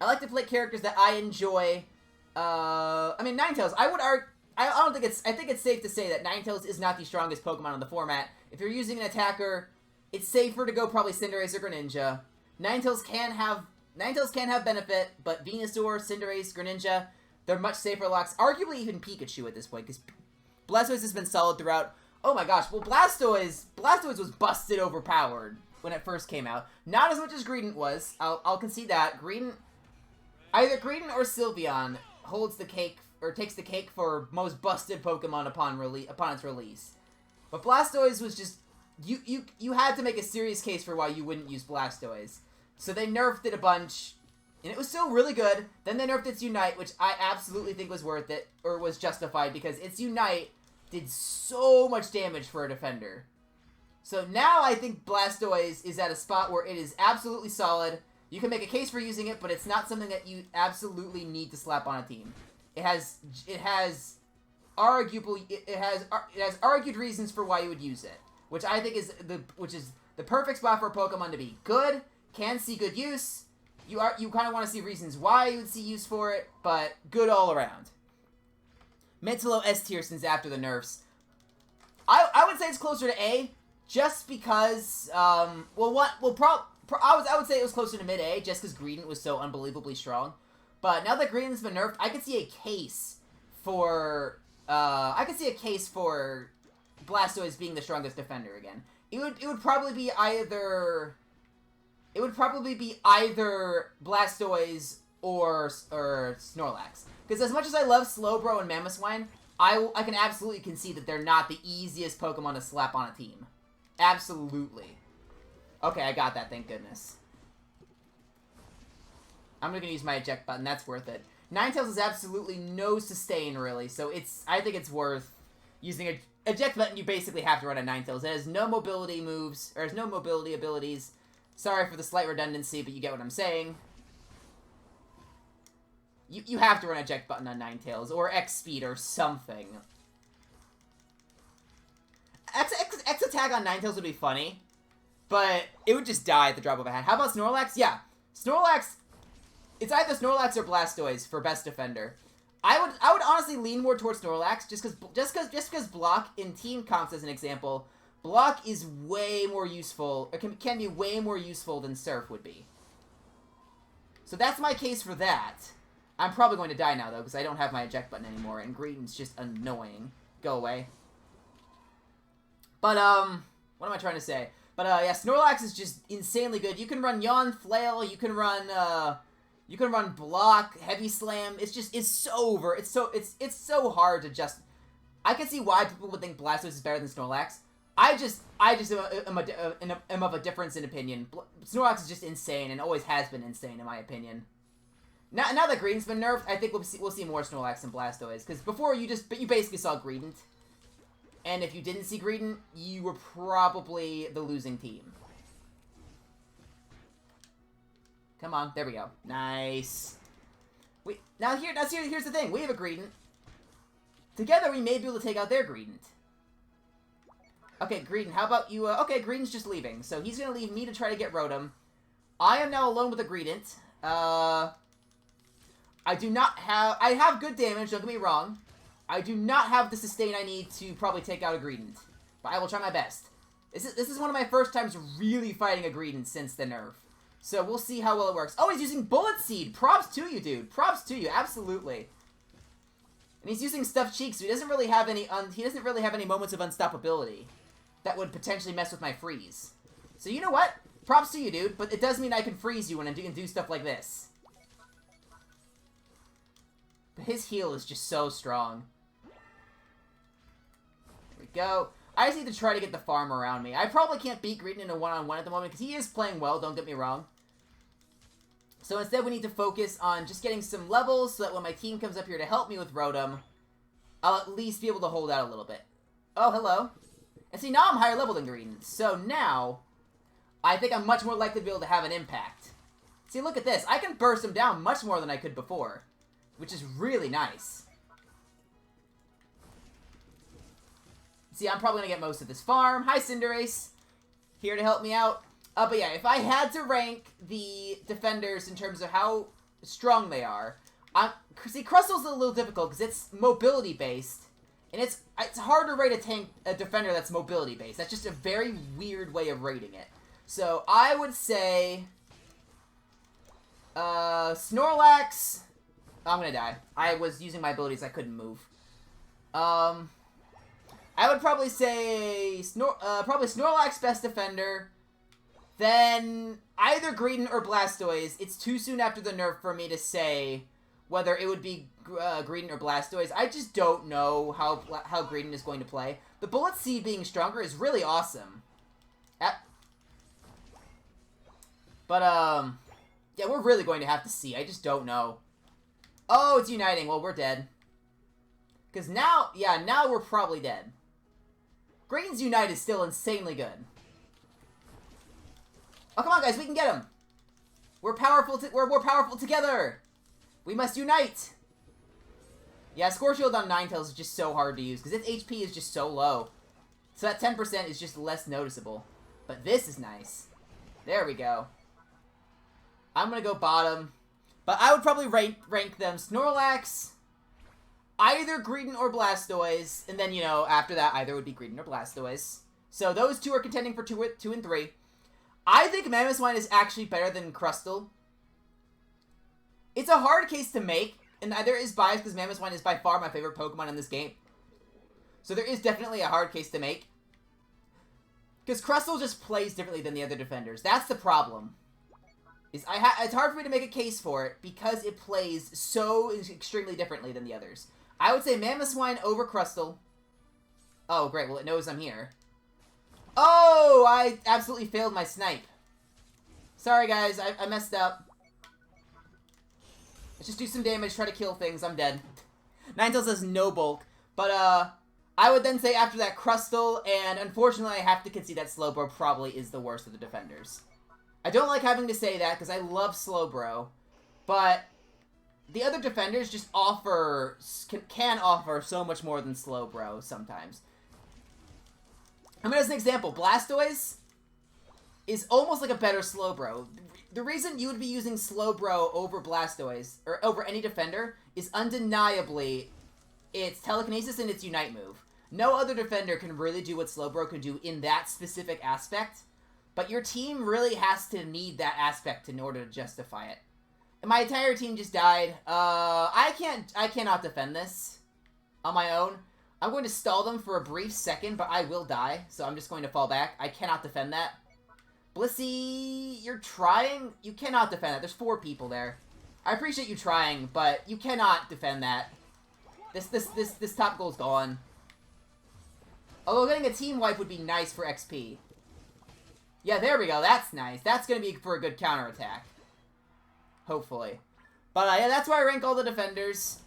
I like to play characters that I enjoy. I mean, Ninetales, I think it's safe to say that Ninetales is not the strongest Pokemon on the format. If you're using an attacker, it's safer to go probably Cinderace or Greninja. Ninetales can have benefit, but Venusaur, Cinderace, Greninja, they're much safer locks. Arguably even Pikachu at this point, because Blastoise has been solid throughout. Oh my gosh, well Blastoise was busted overpowered when it first came out. Not as much as Greedent was, I'll concede that. Either Greedent or Sylveon holds the cake, or takes the cake for most busted Pokemon upon its release. But Blastoise was just, you had to make a serious case for why you wouldn't use Blastoise. So they nerfed it a bunch, and it was still really good. Then they nerfed its Unite, which I absolutely think was worth it, or was justified, because its Unite did so much damage for a defender. So now I think Blastoise is at a spot where it is absolutely solid. You can make a case for using it, but it's not something that you absolutely need to slap on a team. It has argued reasons for why you would use it, which I think is the perfect spot for a Pokemon to be good, can see good use. You kind of want to see reasons why you would see use for it, but good all around. Mid to low S tier since after the nerfs. I would say it's closer to A, just because I would say it was closer to mid A, just because Greedent was so unbelievably strong. But now that Greedent's been nerfed, I could see a case for Blastoise being the strongest defender again. It would probably be either Blastoise or Snorlax. Because as much as I love Slowbro and Mamoswine, I can absolutely concede that they're not the easiest Pokemon to slap on a team. Absolutely. Okay, I got that, thank goodness. I'm gonna use my eject button, that's worth it. Ninetales has absolutely no sustain, really, so I think it's worth using a eject button. You basically have to run a Ninetales. It has no mobility moves, or has no mobility abilities. Sorry for the slight redundancy, but you get what I'm saying. You have to run eject button on Ninetales, or X speed, or something. X attack on Ninetales would be funny, but it would just die at the drop of a hat. How about Snorlax? Yeah, Snorlax. It's either Snorlax or Blastoise for best defender. I would honestly lean more towards Snorlax, just because block in team comps, as an example, block is way more useful, or can be way more useful than Surf would be. So that's my case for that. I'm probably going to die now, though, because I don't have my eject button anymore, and Greedent's just annoying. Go away. But, what am I trying to say? But, yeah, Snorlax is just insanely good. You can run Yawn, Flail, you can run Block, Heavy Slam. It's so hard to just... I can see why people would think Blastoise is better than Snorlax. I just am of a difference in opinion. Snorlax is just insane, and always has been insane, in my opinion. Now that Greedent's been nerfed, I think we'll see more Snorlax than Blastoise. Because before, you basically saw Greedent. And if you didn't see Greedent, you were probably the losing team. Come on, there we go. Nice. Here's the thing. We have a Greedent. Together, we may be able to take out their Greedent. Okay, Greedent, how about you... okay, Greedent's just leaving. So he's going to leave me to try to get Rotom. I am now alone with a Greedent. I have good damage, don't get me wrong. I do not have the sustain I need to probably take out a Greedent. But I will try my best. This is one of my first times really fighting a Greedent since the nerf. So we'll see how well it works. Oh, he's using Bullet Seed! Props to you, dude. Props to you, absolutely. And he's using Stuffed Cheeks, so he doesn't really have any moments of unstoppability that would potentially mess with my freeze. So you know what? Props to you, dude, but it does mean I can freeze you when I do stuff like this. But his heal is just so strong. There we go. I just need to try to get the farm around me. I probably can't beat Greedent in a one-on-one at the moment, because he is playing well, don't get me wrong. So instead we need to focus on just getting some levels, so that when my team comes up here to help me with Rotom, I'll at least be able to hold out a little bit. Oh, hello. And see, now I'm higher level than Greedent. So now, I think I'm much more likely to be able to have an impact. See, look at this. I can burst him down much more than I could before, which is really nice. See, I'm probably going to get most of this farm. Hi, Cinderace. Here to help me out. But yeah, if I had to rank the defenders in terms of how strong they are, see, Crustal's a little difficult because it's mobility-based, and it's hard to rate a defender that's mobility-based. That's just a very weird way of rating it. So, I would say... Snorlax... I'm gonna die. I was using my abilities, I couldn't move. I would probably say... probably Snorlax best defender... Then, either Greedent or Blastoise. It's too soon after the nerf for me to say whether it would be Greedent or Blastoise. I just don't know how Greedent is going to play. The Bullet Seed being stronger is really awesome. But, yeah, we're really going to have to see. I just don't know. Oh, it's uniting. Well, we're dead. Because now, yeah, now we're probably dead. Greedent's Unite is still insanely good. Oh, come on, guys, we can get him. We're powerful. We're more powerful together. We must unite. Yeah, Score Shield on Ninetales is just so hard to use because its HP is just so low. So that 10% is just less noticeable. But this is nice. There we go. I'm gonna go bottom, but I would probably rank them Snorlax, either Greedent or Blastoise, and then, you know, after that, either would be Greedent or Blastoise. So those two are contending for 2 and 3. I think Mamoswine is actually better than Crustle. It's a hard case to make, and there is bias because Mamoswine is by far my favorite Pokemon in this game. So there is definitely a hard case to make. Because Crustle just plays differently than the other defenders. That's the problem. It's hard for me to make a case for it because it plays so extremely differently than the others. I would say Mamoswine over Crustle. Oh, great. Well, it knows I'm here. Oh, I absolutely failed my snipe. Sorry, guys. I messed up. Let's just do some damage, try to kill things. I'm dead. Ninetales has no bulk. But, I would then say after that Crustle, and unfortunately I have to concede that Slowbro probably is the worst of the defenders. I don't like having to say that, because I love Slowbro. But the other defenders just can offer so much more than Slowbro sometimes. I mean, as an example, Blastoise is almost like a better Slowbro. The reason you would be using Slowbro over Blastoise, or over any defender, is undeniably its Telekinesis and its Unite move. No other defender can really do what Slowbro can do in that specific aspect, but your team really has to need that aspect in order to justify it. And my entire team just died. I cannot defend this on my own. I'm going to stall them for a brief second, but I will die, so I'm just going to fall back. I cannot defend that. Blissey, you're trying? You cannot defend that. There's 4 people there. I appreciate you trying, but you cannot defend that. This top goal's gone. Although getting a team wipe would be nice for XP. Yeah, there we go. That's nice. That's going to be for a good counterattack. Hopefully. But yeah, that's why I rank all the defenders.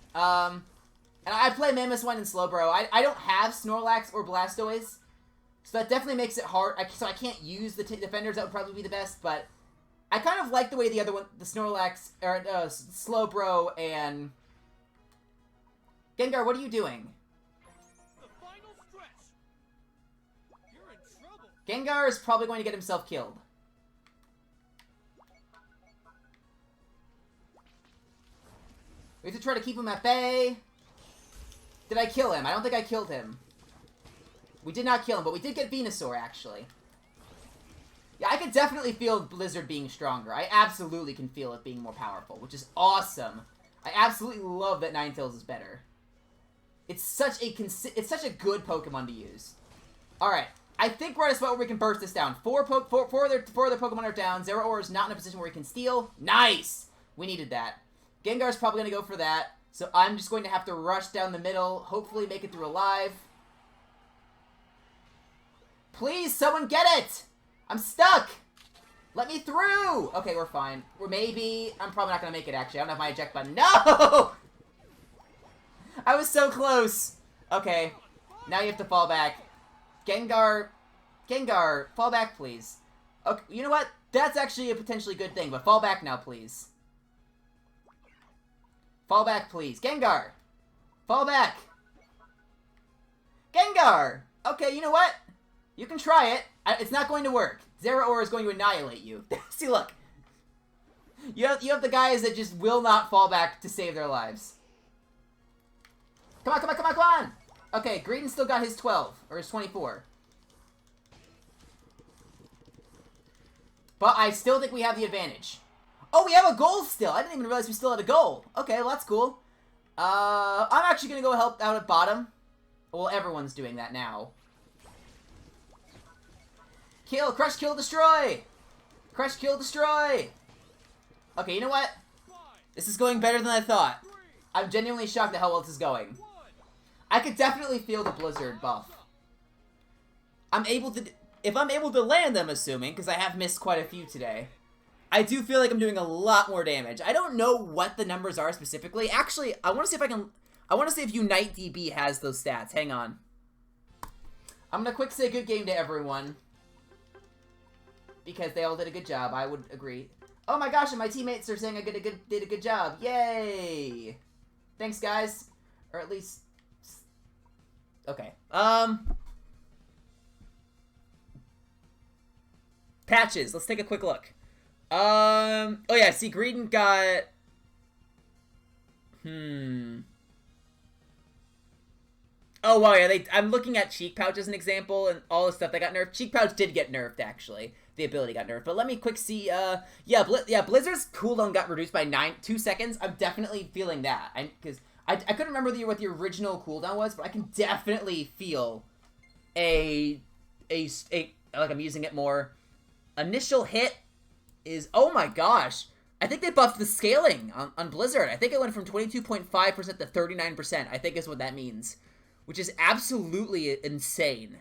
And I play Mamoswine and Slowbro. I don't have Snorlax or Blastoise, so that definitely makes it hard. So I can't use the defenders. That would probably be the best, but I kind of like the way the other one, the Snorlax, or Slowbro and Gengar, what are you doing? The final stretch. You're in trouble. Gengar is probably going to get himself killed. We have to try to keep him at bay. Did I kill him? I don't think I killed him. We did not kill him, but we did get Venusaur, actually. Yeah, I could definitely feel Blizzard being stronger. I absolutely can feel it being more powerful, which is awesome. I absolutely love that Ninetales is better. It's such a good Pokemon to use. Alright, I think we're at a spot where we can burst this down. Four other Pokemon are down. Zeraora is not in a position where he can steal. Nice! We needed that. Gengar's probably going to go for that. So I'm just going to have to rush down the middle, hopefully make it through alive. Please, someone get it! I'm stuck! Let me through! Okay, we're fine. I'm probably not going to make it, actually. I don't have my eject button. No! I was so close. Okay, now you have to fall back. Gengar, fall back, please. Okay, you know what? That's actually a potentially good thing, but fall back now, please. Fall back, please. Gengar! Fall back! Gengar! Okay, you know what? You can try it. It's not going to work. Zeraora is going to annihilate you. See, look. You have the guys that just will not fall back to save their lives. Come on, come on, come on, come on! Okay, Greedent still got his 12, or his 24. But I still think we have the advantage. Oh, we have a goal still! I didn't even realize we still had a goal. Okay, well, that's cool. I'm actually gonna go help out at bottom. Well, everyone's doing that now. Kill, crush, kill, destroy! Crush, kill, destroy! Okay, you know what? This is going better than I thought. I'm genuinely shocked at how well this is going. I could definitely feel the Blizzard buff. If I'm able to land them, assuming, because I have missed quite a few today, I do feel like I'm doing a lot more damage. I don't know what the numbers are specifically. Actually, I want to see if if Unite DB has those stats. Hang on. I'm gonna quick say good game to everyone, because they all did a good job. I would agree. Oh my gosh, and my teammates are saying I did a good job. Yay! Thanks, guys. Or at least... Okay. Patches. Let's take a quick look. Oh yeah, see, Greedent got... Oh, wow, yeah, I'm looking at Cheek Pouch as an example, and all the stuff that got nerfed. Cheek Pouch did get nerfed, actually. The ability got nerfed. But let me quick see, yeah, Blizzard's cooldown got reduced by 2 seconds. I'm definitely feeling that. Because I couldn't remember what the original cooldown was, but I can definitely feel like I'm using it more. Initial hit is, oh my gosh. I think they buffed the scaling on Blizzard. I think it went from 22.5% to 39%, I think is what that means. Which is absolutely insane.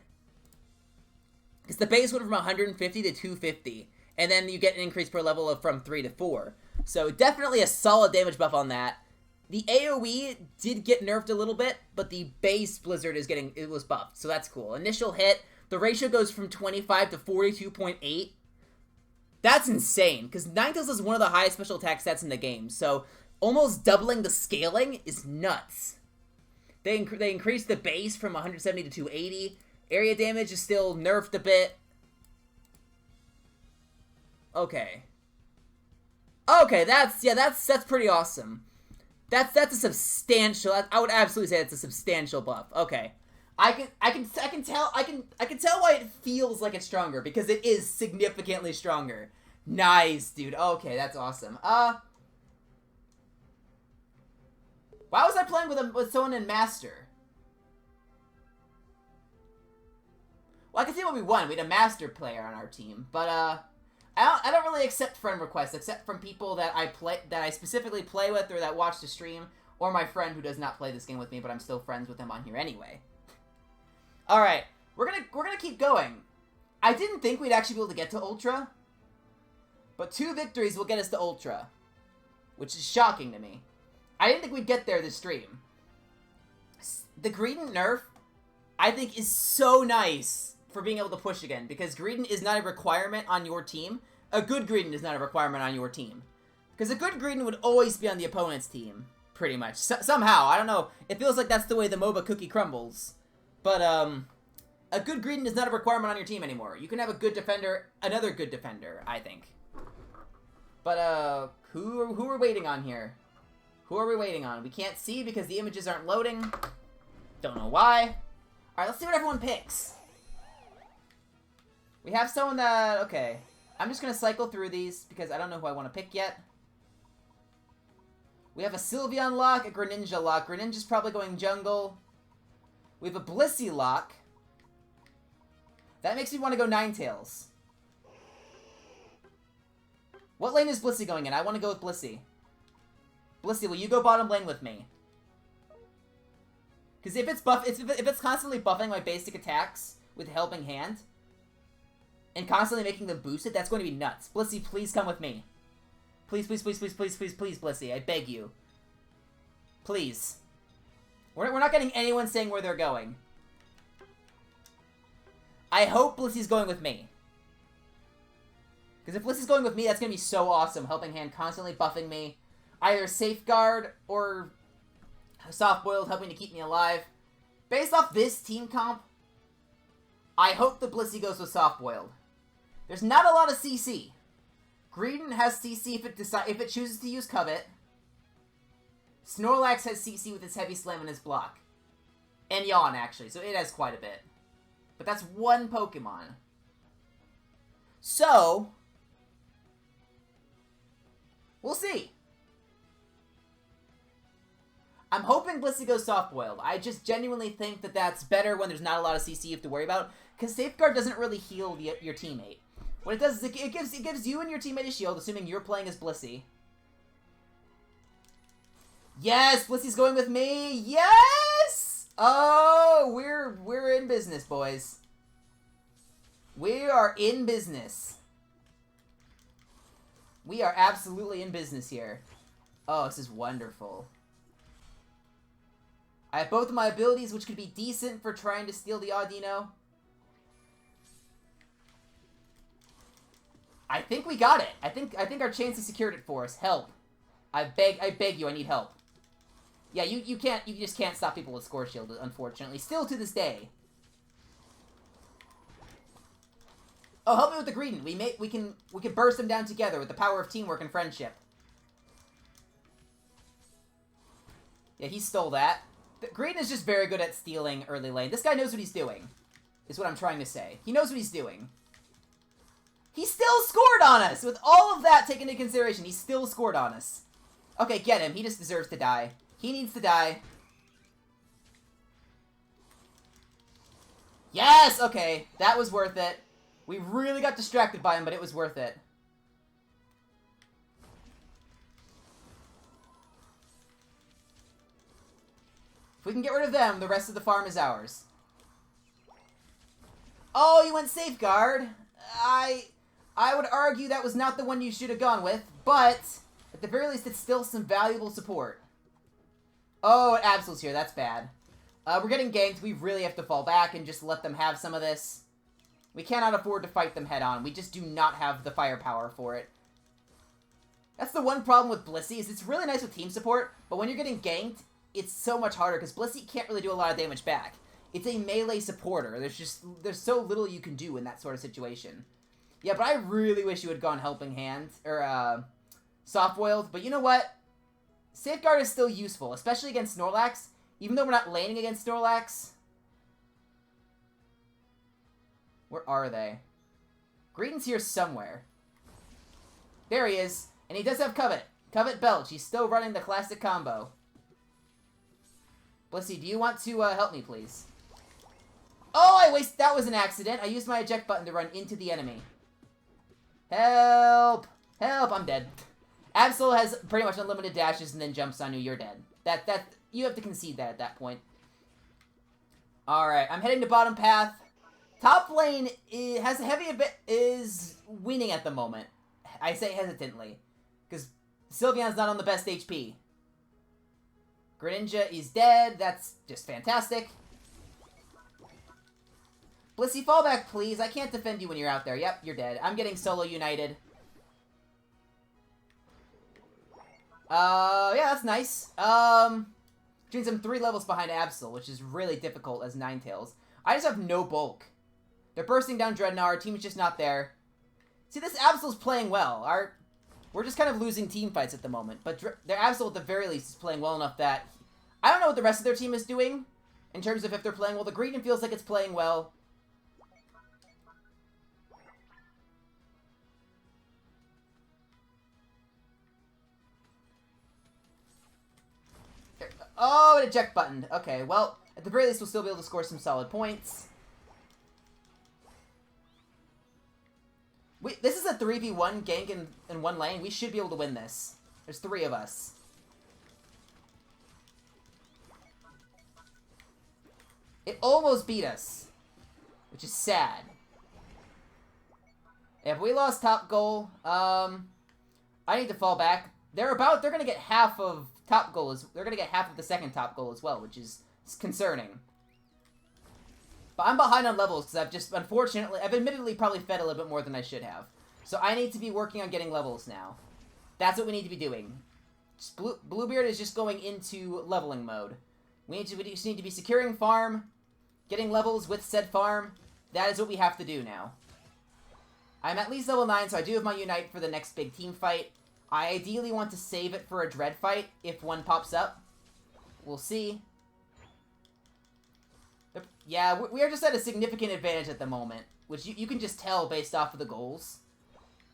Because the base went from 150 to 250. And then you get an increase per level from 3 to 4. So definitely a solid damage buff on that. The AoE did get nerfed a little bit, but the base Blizzard it was buffed. So that's cool. Initial hit, the ratio goes from 25 to 42.8. That's insane, because Ninetales is one of the highest special attack stats in the game. So almost doubling the scaling is nuts. They increased the base from 170 to 280. Area damage is still nerfed a bit. Okay. Okay, that's pretty awesome. That's a substantial. I would absolutely say that's a substantial buff. Okay. I can tell why it feels like it's stronger, because it is significantly stronger. Nice, dude. Okay, that's awesome. Why was I playing with someone in Master? Well, I can see what we won. We had a Master player on our team, but I don't really accept friend requests except from people that I specifically play with or that watch the stream, or my friend who does not play this game with me, but I'm still friends with him on here anyway. All right, we're gonna keep going. I didn't think we'd actually be able to get to Ultra, but 2 victories will get us to Ultra, which is shocking to me. I didn't think we'd get there this stream. The Greedent nerf, I think, is so nice for being able to push again, because Greedent is not a requirement on your team. A good Greedent is not a requirement on your team. Because a good Greedent would always be on the opponent's team, pretty much. Somehow, I don't know, it feels like that's the way the MOBA cookie crumbles. But, a good Greedent is not a requirement on your team anymore. You can have a good defender, another good defender, I think. But, who are we waiting on here? Who are we waiting on? We can't see because the images aren't loading. Don't know why. Alright, let's see what everyone picks. We have someone that... Okay. I'm just going to cycle through these because I don't know who I want to pick yet. We have a Sylveon lock, a Greninja lock. Greninja's probably going jungle. We have a Blissey lock. That makes me want to go Ninetales. What lane is Blissey going in? I want to go with Blissey. Blissey, will you go bottom lane with me? Because if it's constantly buffing my basic attacks with Helping Hand, and constantly making them boosted, that's going to be nuts. Blissey, please come with me. Please, please, please, please, please, please, please, Blissey. I beg you. Please. We're not getting anyone saying where they're going. I hope Blissey's going with me. Because if Blissey's going with me, that's going to be so awesome. Helping Hand constantly buffing me. Either Safeguard or Soft-Boiled helping to keep me alive. Based off this team comp, I hope the Blissey goes with Soft-Boiled. There's not a lot of CC. Greedent has CC if it chooses to use Covet. Snorlax has CC with its Heavy Slam and his block. And Yawn, actually, so it has quite a bit. But that's one Pokemon. So, we'll see. I'm hoping Blissey goes Soft-Boiled. I just genuinely think that that's better when there's not a lot of CC you have to worry about, because Safeguard doesn't really heal your teammate. What it does is it gives you and your teammate a shield, assuming you're playing as Blissey. Yes, Blissey's going with me. Yes! Oh, we're in business, boys. We are in business. We are absolutely in business here. Oh, this is wonderful. I have both of my abilities, which could be decent for trying to steal the Audino. I think we got it. I think our Chansey secured it for us. Help. I beg you, I need help. Yeah, you just can't stop people with Score Shield, unfortunately. Still to this day. Oh, help me with the Greedent. We can burst them down together with the power of teamwork and friendship. Yeah, he stole that. Greedent is just very good at stealing early lane. This guy knows what he's doing, is what I'm trying to say. He knows what he's doing. He still scored on us! With all of that taken into consideration, he still scored on us. Okay, get him. He just deserves to die. He needs to die. Yes! Okay, that was worth it. We really got distracted by him, but it was worth it. If we can get rid of them, the rest of the farm is ours. Oh, you went Safeguard. I would argue that was not the one you should have gone with, but at the very least, it's still some valuable support. Oh, Absol's here. That's bad. We're getting ganked. We really have to fall back and just let them have some of this. We cannot afford to fight them head-on. We just do not have the firepower for it. That's the one problem with Blissey, is it's really nice with team support, but when you're getting ganked, it's so much harder, because Blissey can't really do a lot of damage back. It's a melee supporter. There's so little you can do in that sort of situation. Yeah, but I really wish you had gone Helping Hand, or, Soft-Boiled, but you know what? Safeguard is still useful, especially against Snorlax, even though we're not laning against Snorlax. Where are they? Greedent's here somewhere. There he is, and he does have Covet. Covet Belch, he's still running the classic combo. Blissey, do you want to, help me, please? Oh, that was an accident. I used my eject button to run into the enemy. Help! Help! I'm dead. Absol has pretty much unlimited dashes and then jumps on you. You're dead. You have to concede that at that point. Alright, I'm heading to bottom path. Top lane has a heavy is winning at the moment. I say hesitantly, because Sylveon's not on the best HP. Greninja is dead. That's just fantastic. Blissey, fall back, please. I can't defend you when you're out there. Yep, you're dead. I'm getting solo united. Yeah, that's nice. Means I'm 3 levels behind Absol, which is really difficult as Ninetales. I just have no bulk. They're bursting down Dreadnought. Our team's just not there. See, this Absol's playing well. We're just kind of losing team fights at the moment. But their Absol, at the very least, is playing well enough that... I don't know what the rest of their team is doing, in terms of if they're playing well. The Greedent feels like it's playing well. Oh, an eject button. Okay, well, at the very least, we'll still be able to score some solid points. This is a 3v1 gank in one lane. We should be able to win this. There's 3 of us. It almost beat us, which is sad. If we lost top goal, I need to fall back. They're gonna get half of top goal. They're gonna get half of the second top goal as well, which is concerning. But I'm behind on levels because I've admittedly probably fed a little bit more than I should have. So I need to be working on getting levels now. That's what we need to be doing. Bluebeard is just going into leveling mode. We just need to be securing farm, getting levels with said farm. That is what we have to do now. I'm at least level 9, so I do have my Unite for the next big team fight. I ideally want to save it for a Dread fight if one pops up. We'll see. Yeah, we are just at a significant advantage at the moment, which you can just tell based off of the goals.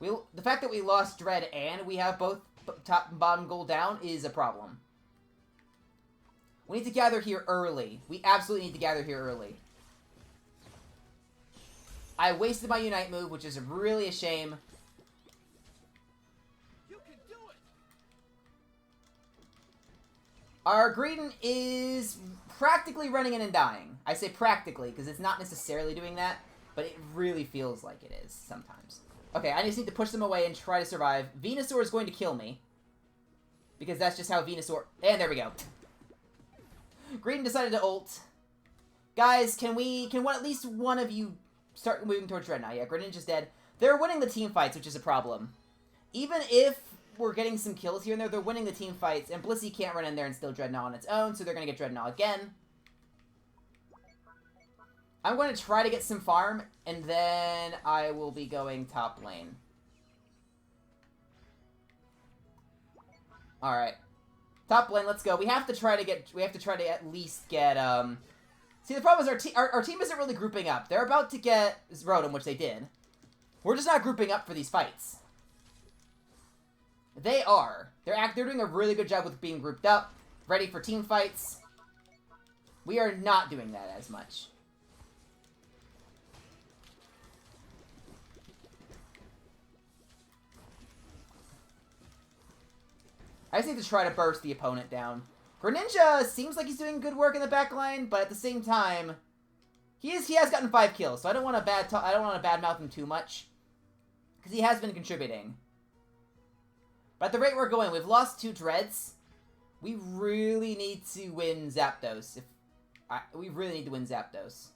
The fact that we lost Dread and we have both top and bottom goal down is a problem. We need to gather here early. We absolutely need to gather here early. I wasted my Unite move, which is really a shame. You can do it. Our Greedent is practically running in and dying. I say practically, because it's not necessarily doing that, but it really feels like it is sometimes. Okay, I just need to push them away and try to survive. Venusaur is going to kill me. Because that's just how Venusaur... And there we go. Greedent decided to ult. Guys, can at least one of you start moving towards Dreadnought? Yeah, Greninja's just dead. They're winning the team fights, which is a problem. Even if we're getting some kills here and there, they're winning the team fights, and Blissey can't run in there and steal Dreadnought on its own, so they're going to get Dreadnought again. I'm going to try to get some farm, and then I will be going top lane. Alright. Top lane, let's go. We have to try to at least get, See, the problem is our team isn't really grouping up. They're about to get Rotom, which they did. We're just not grouping up for these fights. They are. They're doing a really good job with being grouped up, ready for team fights. We are not doing that as much. I just need to try to burst the opponent down. Greninja seems like he's doing good work in the back line, but at the same time, he has gotten 5 kills, so I don't want to badmouth him too much, because he has been contributing. But at the rate we're going, we've lost 2 Dreads. We really need to win Zapdos. We really need to win Zapdos.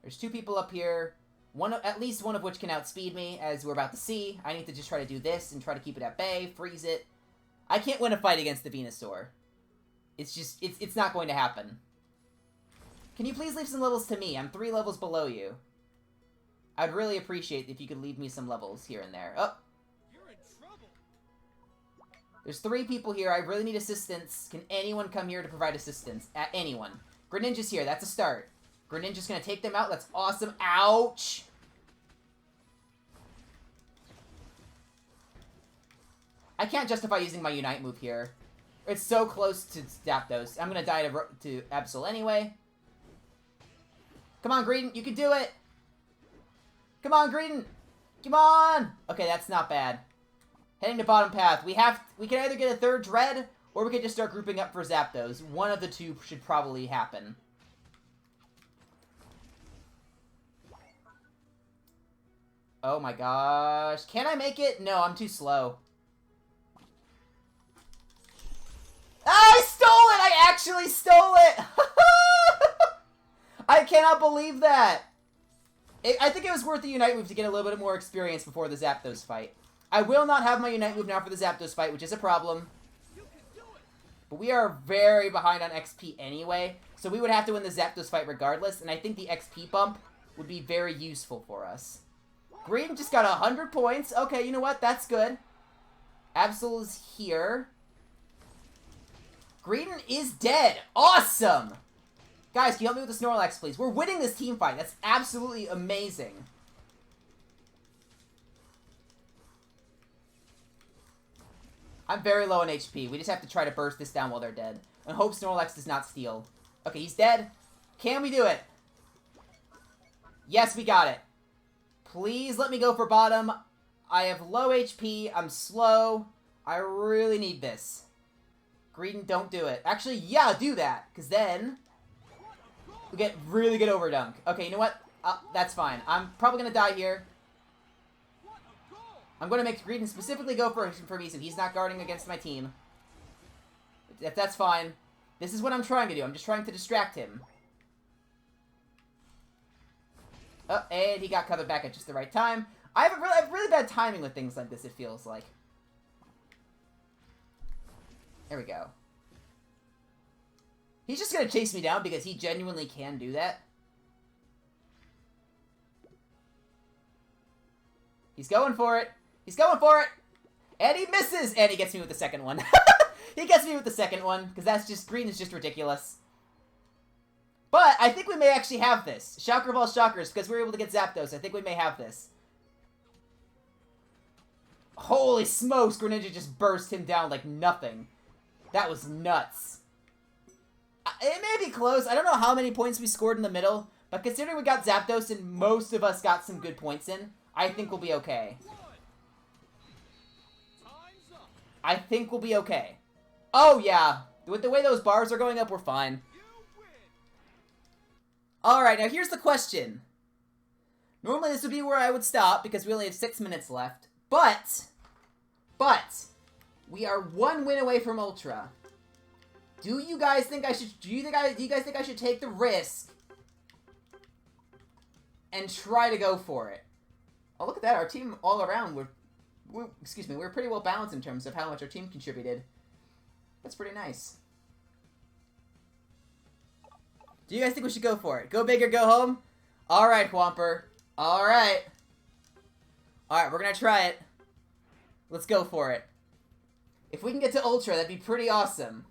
There's 2 people up here. At least one of which can outspeed me, as we're about to see. I need to just try to do this and try to keep it at bay, freeze it. I can't win a fight against the Venusaur. It's not going to happen. Can you please leave some levels to me? I'm 3 levels below you. I'd really appreciate if you could leave me some levels here and there. Oh! You're in trouble. There's 3 people here. I really need assistance. Can anyone come here to provide assistance? Anyone. Greninja's here. That's a start. Greninja's gonna take them out. That's awesome. Ouch! I can't justify using my Unite move here. It's so close to Zapdos. I'm gonna die to Absol anyway. Come on, Greedent. You can do it! Come on, Greedent! Come on! Okay, that's not bad. Heading to bottom path. We can either get a 3rd Dread, or we can just start grouping up for Zapdos. One of the 2 should probably happen. Oh my gosh. Can I make it? No, I'm too slow. I stole it! I actually stole it! I cannot believe that! I think it was worth the Unite move to get a little bit more experience before the Zapdos fight. I will not have my Unite move now for the Zapdos fight, which is a problem. But we are very behind on XP anyway, so we would have to win the Zapdos fight regardless, and I think the XP bump would be very useful for us. Greedent just got 100 points. Okay, you know what? That's good. Absol is here. Greedent is dead. Awesome! Guys, can you help me with the Snorlax, please? We're winning this team fight. That's absolutely amazing. I'm very low on HP. We just have to try to burst this down while they're dead. And hope Snorlax does not steal. Okay, he's dead. Can we do it? Yes, we got it. Please let me go for bottom. I have low HP. I'm slow. I really need this. Greedent, don't do it. Actually, yeah, do that. Because then we get really good overdunk. Okay, you know what? That's fine. I'm probably going to die here. I'm going to make Greedent specifically go for me so he's not guarding against my team. That's fine. This is what I'm trying to do. I'm just trying to distract him. Oh, and he got covered back at just the right time. I have really bad timing with things like this, it feels like. There we go. He's just gonna chase me down because he genuinely can do that. He's going for it. He's going for it. And he misses. And he gets me with the second one. He gets me with the second one because that's just, green is just ridiculous. But I think we may actually have this. Shocker of all shockers, because we were able to get Zapdos. I think we may have this. Holy smokes, Greninja just burst him down like nothing. That was nuts. It may be close. I don't know how many points we scored in the middle, but considering we got Zapdos and most of us got some good points in, I think we'll be okay. I think we'll be okay. Oh, yeah. With the way those bars are going up, we're fine. Alright, now here's the question. Normally this would be where I would stop, because we only have 6 minutes left. But, we are 1 win away from Ultra. Do you guys think I should, do you guys think I should take the risk and try to go for it? Oh, look at that. Our team all around, we're pretty well balanced in terms of how much our team contributed. That's pretty nice. Do you guys think we should go for it? Go big or go home? Alright, Whomper. Alright. Alright, we're gonna try it. Let's go for it. If we can get to Ultra, that'd be pretty awesome.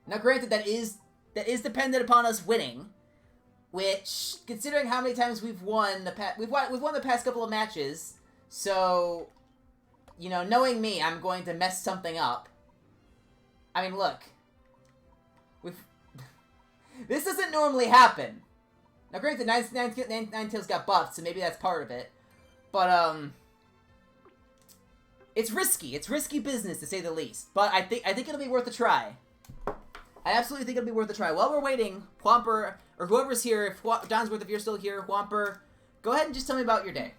Now, granted, that is dependent upon us winning, which, considering how many times we've won we've won the past couple of matches, so, you know, knowing me, I'm going to mess something up. I mean, look. This doesn't normally happen. Now, granted, Ninetales got buffed, so maybe that's part of it. But, it's risky. It's risky business, to say the least. But I think it'll be worth a try. I absolutely think it'll be worth a try. While we're waiting, Whomper, or whoever's here, if Donsworth, if you're still here, Whomper, go ahead and just tell me about your day.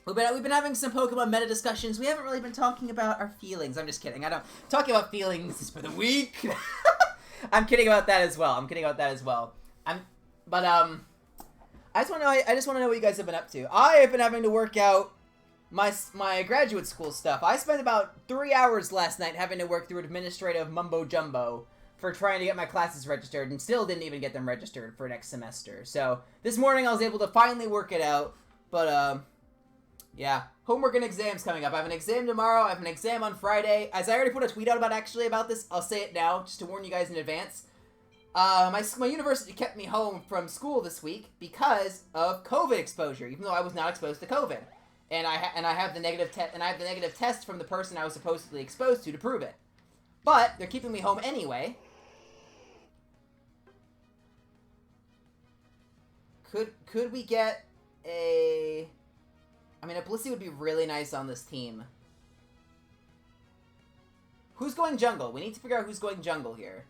We've been having some Pokemon meta discussions. We haven't really been talking about our feelings. I'm just kidding. I don't. Talking about feelings is for the weak. I'm kidding about that as well. I just want to know what you guys have been up to. I have been having to work out my graduate school stuff. I spent about 3 hours last night having to work through administrative mumbo jumbo for trying to get my classes registered, and still didn't even get them registered for next semester. So this morning I was able to finally work it out. But yeah, homework and exams coming up. I have an exam tomorrow. I have an exam on Friday. As I already put a tweet out about this, I'll say it now just to warn you guys in advance. My university kept me home from school this week because of COVID exposure, even though I was not exposed to COVID. And I have the negative test from the person I was supposedly exposed to prove it. But they're keeping me home anyway. Could we get a... I mean, a Blissey would be really nice on this team. Who's going jungle? We need to figure out who's going jungle here.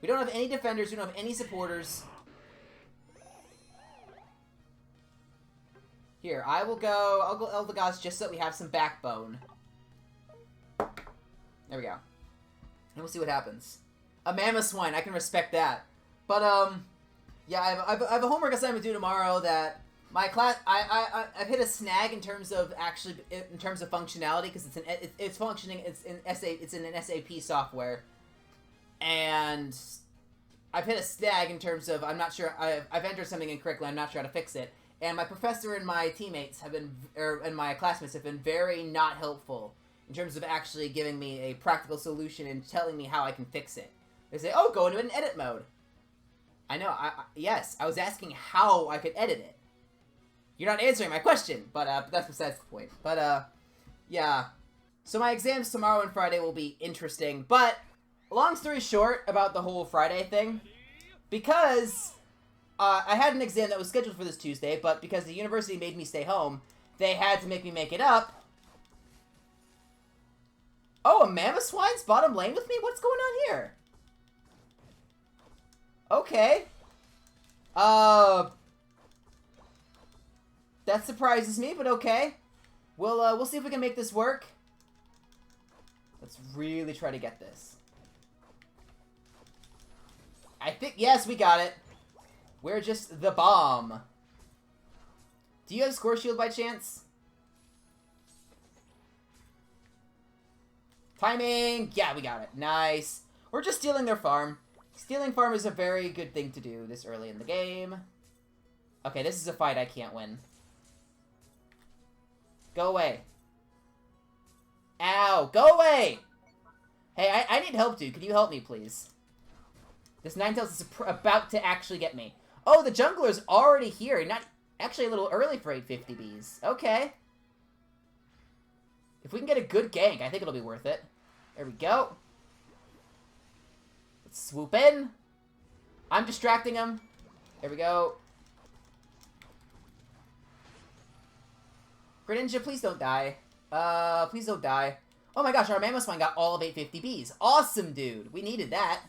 We don't have any defenders. We don't have any supporters. Here, I'll go Eldegoss just so that we have some backbone. There we go. And we'll see what happens. A Mamoswine, I can respect that. But, yeah, I have a homework assignment due tomorrow that my class, I've hit a snag in terms of functionality, because it's functioning, it's in an SAP software. And I've hit a snag in terms of, I'm not sure, I've entered something incorrectly, I'm not sure how to fix it. And my professor and my teammates and my classmates have been very not helpful in terms of actually giving me a practical solution and telling me how I can fix it. They say, oh, go into an edit mode. I know, yes, I was asking how I could edit it. You're not answering my question, but that's besides the point. But, yeah. So my exams tomorrow and Friday will be interesting, but long story short about the whole Friday thing, because I had an exam that was scheduled for this Tuesday, but because the university made me stay home, they had to make me make it up. Oh, a Mamoswine's bottom lane with me? What's going on here? Okay. That surprises me, but okay. We'll see if we can make this work. Let's really try to get this. I think, yes, we got it. We're just the bomb. Do you have Score Shield by chance? Timing! Yeah, we got it. Nice. We're just stealing their farm. Stealing farm is a very good thing to do this early in the game. Okay, this is a fight I can't win. Go away. Ow! Go away! Hey, I need help, dude. Can you help me, please? This Ninetales is about to actually get me. Oh, the jungler's already here. Not actually a little early for 850 Bs. Okay. If we can get a good gank, I think it'll be worth it. There we go. Let's swoop in. I'm distracting him. There we go. Greninja, please don't die. Please don't die. Oh my gosh, our Mamoswine got all of 850 Bs. Awesome, dude. We needed that.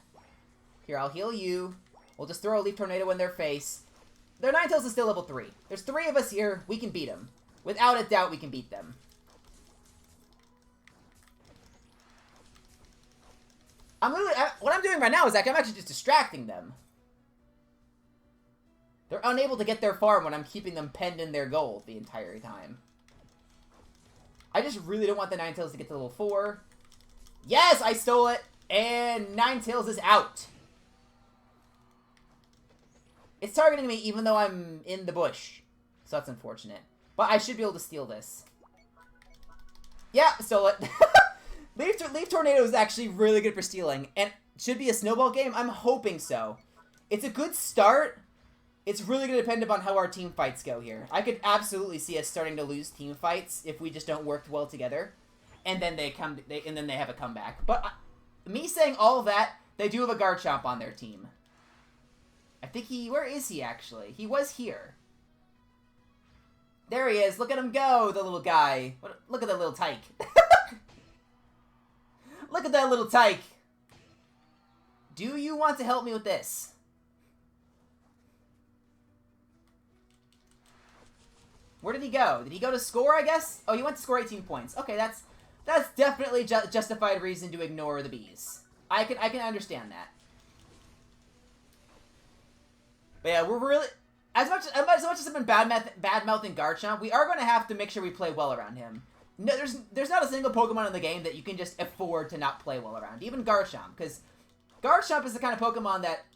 Here, I'll heal you. We'll just throw a Leaf Tornado in their face. Their Ninetales is still level 3. There's 3 of us here. We can beat them. Without a doubt, we can beat them. What I'm doing right now is like I'm actually just distracting them. They're unable to get their farm when I'm keeping them penned in their gold the entire time. I just really don't want the Ninetales to get to level 4. Yes, I stole it! And Ninetales is out. It's targeting me even though I'm in the bush. So that's unfortunate. But I should be able to steal this. Yeah, stole it. Leaf Tornado is actually really good for stealing. And should be a snowball game? I'm hoping so. It's a good start. It's really going to depend upon how our team fights go here. I could absolutely see us starting to lose team fights if we just don't work well together. And then they have a comeback. But me saying all of that, they do have a Garchomp on their team. I think where is he actually? He was here. There he is. Look at him go, the little guy. Look at that little tyke. Look at that little tyke. Do you want to help me with this? Where did he go? Did he go to score, I guess? Oh, he went to score 18 points. Okay, that's definitely justified reason to ignore the bees. I can understand that. But yeah, we're really... As much as I've been bad-mouthing Garchomp, we are going to have to make sure we play well around him. No, there's not a single Pokemon in the game that you can just afford to not play well around. Even Garchomp, because Garchomp is the kind of Pokemon that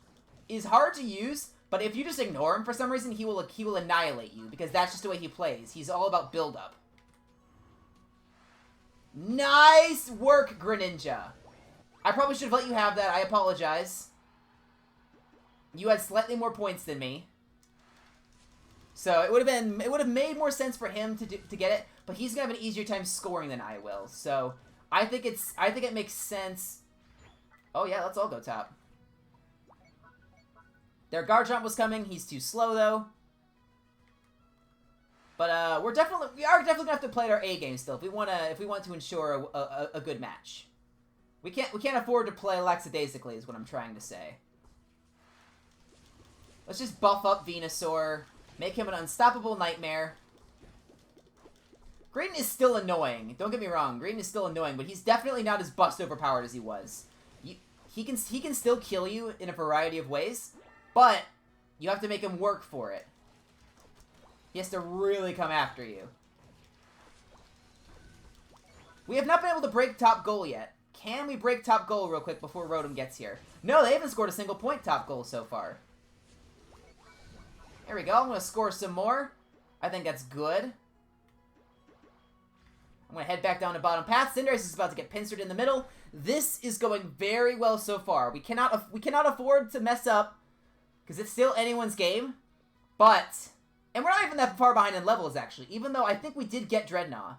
is hard to use, but if you just ignore him for some reason, he will annihilate you, because that's just the way he plays. He's all about build-up. Nice work, Greninja. I probably should have let you have that. I apologize. You had slightly more points than me. So it would have made more sense for him to get it, but he's gonna have an easier time scoring than I will. So I think it makes sense. Oh yeah, let's all go top. Their Garchomp was coming. He's too slow though. But we are definitely gonna have to play our A game still if we want to ensure a good match. We can't afford to play lackadaisically is what I'm trying to say. Let's just buff up Venusaur. Make him an unstoppable nightmare. Green is still annoying. Don't get me wrong. Green is still annoying, but he's definitely not as bust overpowered as he was. He can still kill you in a variety of ways, but you have to make him work for it. He has to really come after you. We have not been able to break top goal yet. Can we break top goal real quick before Rotom gets here? No, they haven't scored a single point top goal so far. There we go. I'm going to score some more. I think that's good. I'm going to head back down to bottom path. Cinderace is about to get pincered in the middle. This is going very well so far. We cannot afford to mess up because it's still anyone's game. But, and we're not even that far behind in levels actually, even though I think we did get Dreadnought.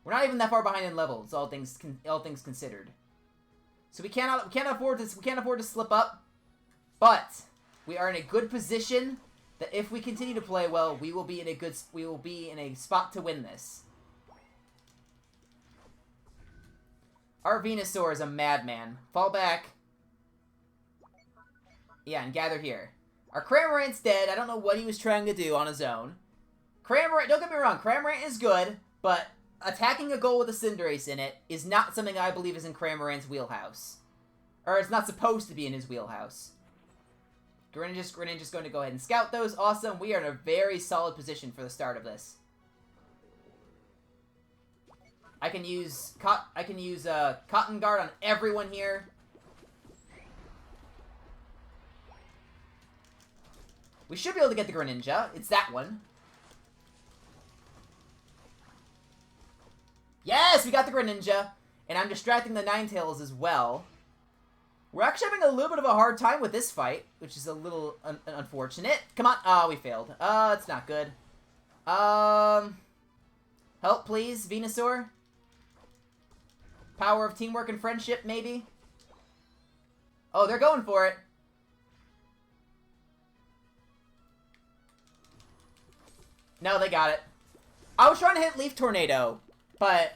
We're not even that far behind in levels, all things considered. So we can't afford to slip up. But we are in a good position that if we continue to play well, we will be in a spot to win this. Our Venusaur is a madman. Fall back. Yeah, and gather here. Our Cramorant's dead. I don't know what he was trying to do on his own. Cramorant, don't get me wrong, Cramorant is good, but attacking a goal with a Cinderace in it is not something I believe is in Cramorant's wheelhouse. Or it's not supposed to be in his wheelhouse. Greninja's going to go ahead and scout those. Awesome. We are in a very solid position for the start of this. I can use Cotton Guard on everyone here. We should be able to get the Greninja. It's that one. Yes, we got the Greninja. And I'm distracting the Ninetales as well. We're actually having a little bit of a hard time with this fight, which is a little unfortunate. Come on. Oh, we failed. It's not good. Help, please, Venusaur. Power of teamwork and friendship, maybe? Oh, they're going for it. No, they got it. I was trying to hit Leaf Tornado, but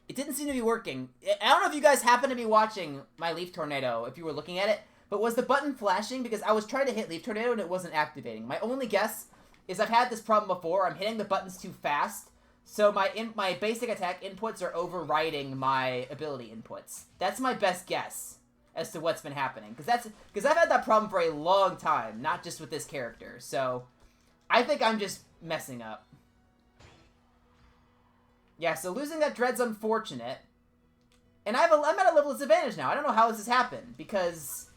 it didn't seem to be working. I don't know if you guys happen to be watching my Leaf Tornado, if you were looking at it, but was the button flashing? Because I was trying to hit Leaf Tornado and it wasn't activating. My only guess is I've had this problem before. I'm hitting the buttons too fast, so my basic attack inputs are overriding my ability inputs. That's my best guess as to what's been happening. Because I've had that problem for a long time, not just with this character. So I think I'm just messing up. Yeah, so losing that Dread's unfortunate. And I'm at a level disadvantage now. I don't know how this has happened, because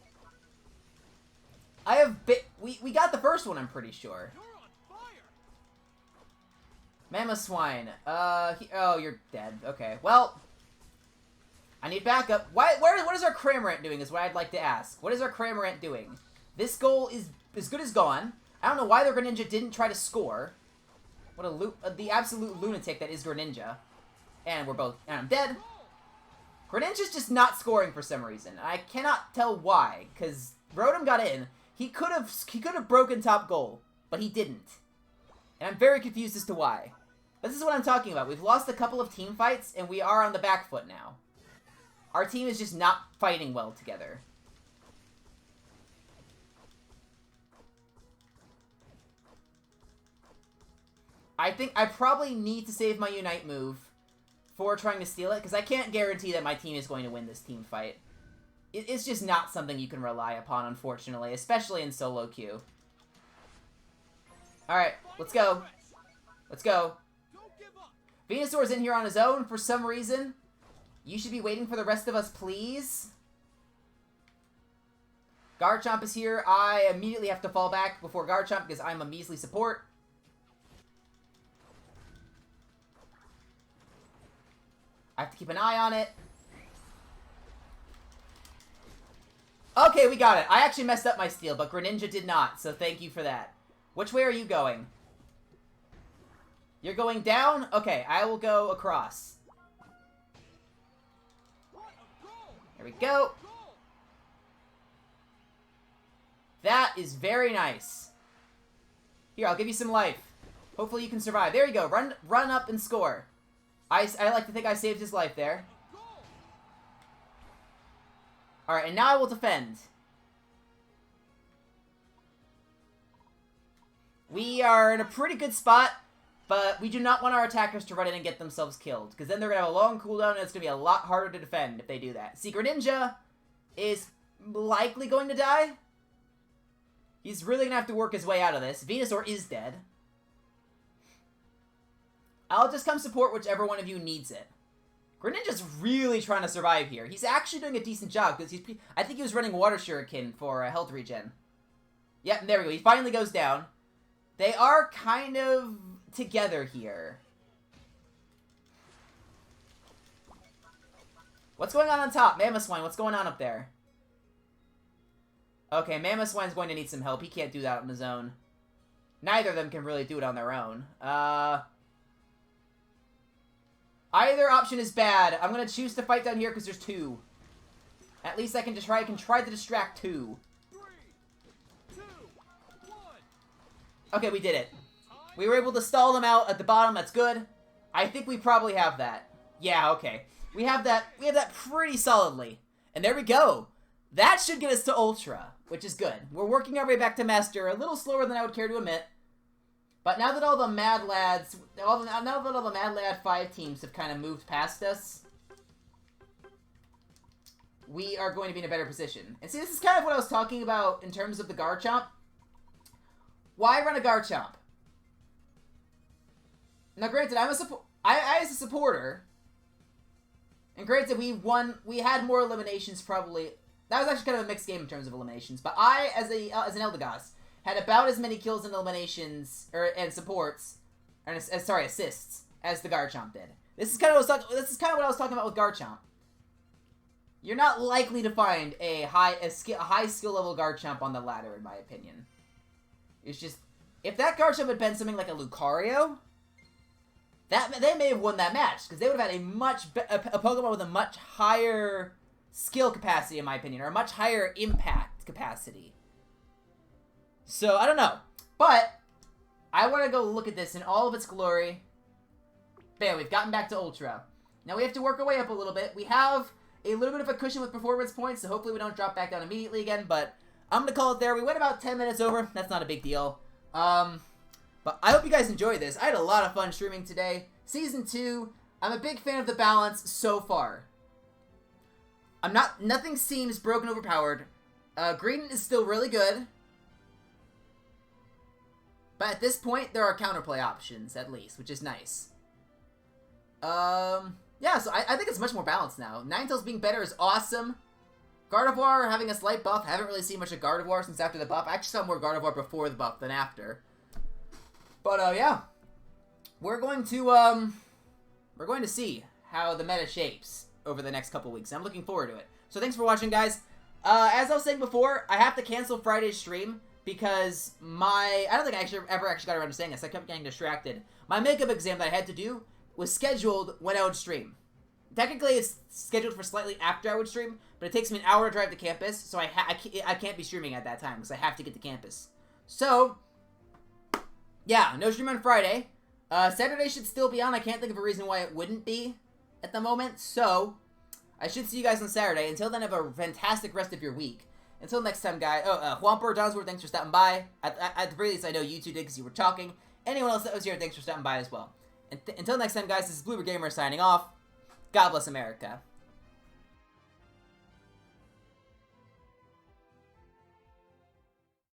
I have we got the first one, I'm pretty sure. Mamoswine. Oh, you're dead. Okay, well, I need backup. What is our Cramorant doing is what I'd like to ask. What is our Cramorant doing? This goal is as good as gone. I don't know why the Greninja didn't try to score. What the absolute lunatic that is Greninja. And I'm dead. Greninja's just not scoring for some reason. I cannot tell why, because Rotom got in. He could have broken top goal, but he didn't. And I'm very confused as to why. But this is what I'm talking about. We've lost a couple of team fights, and we are on the back foot now. Our team is just not fighting well together. I think I probably need to save my Unite move for trying to steal it, because I can't guarantee that my team is going to win this team fight. It's just not something you can rely upon, unfortunately, especially in solo queue. Alright, let's go. Let's go. Venusaur's in here on his own for some reason. You should be waiting for the rest of us, please. Garchomp is here. I immediately have to fall back before Garchomp because I'm a measly support. I have to keep an eye on it. Okay, we got it. I actually messed up my steal, but Greninja did not, so thank you for that. Which way are you going? You're going down? Okay, I will go across. There we go. That is very nice. Here, I'll give you some life. Hopefully you can survive. There you go. Run up and score. I like to think I saved his life there. Alright, and now I will defend. We are in a pretty good spot, but we do not want our attackers to run in and get themselves killed, because then they're going to have a long cooldown, and it's going to be a lot harder to defend if they do that. See, Greninja is likely going to die. He's really going to have to work his way out of this. Venusaur is dead. I'll just come support whichever one of you needs it. Greninja's really trying to survive here. He's actually doing a decent job, because I think he was running Water Shuriken for health regen. Yep, there we go. He finally goes down. They are kind of together here. What's going on top? Mamoswine, what's going on up there? Okay, Mamoswine's going to need some help. He can't do that on his own. Neither of them can really do it on their own. Either option is bad. I'm going to choose to fight down here because there's two. At least I can try to distract two. 3, 2, 1. Okay, we did it. We were able to stall them out at the bottom. That's good. I think we probably have that. Yeah, okay. We have that pretty solidly. And there we go. That should get us to Ultra, which is good. We're working our way back to Master a little slower than I would care to admit. But now that all the Mad Lads, now that all the Mad Lad 5 teams have kind of moved past us, we are going to be in a better position. And see, this is kind of what I was talking about in terms of the Garchomp. Why run a Garchomp? Now, granted, I as a supporter, and granted, we had more eliminations probably. That was actually kind of a mixed game in terms of eliminations, but I, as an Eldegoss, had about as many kills and eliminations, and supports, assists, as the Garchomp did. This is kind of what I was talking about with Garchomp. You're not likely to find a high skill level Garchomp on the ladder, in my opinion. It's just, if that Garchomp had been something like a Lucario, they may have won that match, because they would have had a Pokemon with a much higher skill capacity, in my opinion, or a much higher impact capacity. So, I don't know. But, I want to go look at this in all of its glory. Bam, we've gotten back to Ultra. Now we have to work our way up a little bit. We have a little bit of a cushion with performance points, so hopefully we don't drop back down immediately again, but I'm going to call it there. We went about 10 minutes over. That's not a big deal. But I hope you guys enjoyed this. I had a lot of fun streaming today. Season 2, I'm a big fan of the balance so far. Nothing seems broken overpowered. Green is still really good. But at this point, there are counterplay options, at least, which is nice. Yeah, so I think it's much more balanced now. Ninetales being better is awesome. Gardevoir having a slight buff. I haven't really seen much of Gardevoir since after the buff. I actually saw more Gardevoir before the buff than after. But, yeah. We're going to see how the meta shapes over the next couple weeks. I'm looking forward to it. So thanks for watching, guys. As I was saying before, I have to cancel Friday's stream because I don't think I ever actually got around to saying this. I kept getting distracted. My makeup exam that I had to do was scheduled when I would stream. Technically, it's scheduled for slightly after I would stream, but it takes me an hour to drive to campus, so I can't be streaming at that time because I have to get to campus. So, yeah, no stream on Friday. Saturday should still be on. I can't think of a reason why it wouldn't be at the moment, so I should see you guys on Saturday. Until then, have a fantastic rest of your week. Until next time, guys. Whomper, Donsworth, thanks for stopping by. At the very least, I know you two did because you were talking. Anyone else that was here, thanks for stopping by as well. Until next time, guys, this is Bloober Gamer signing off. God bless America.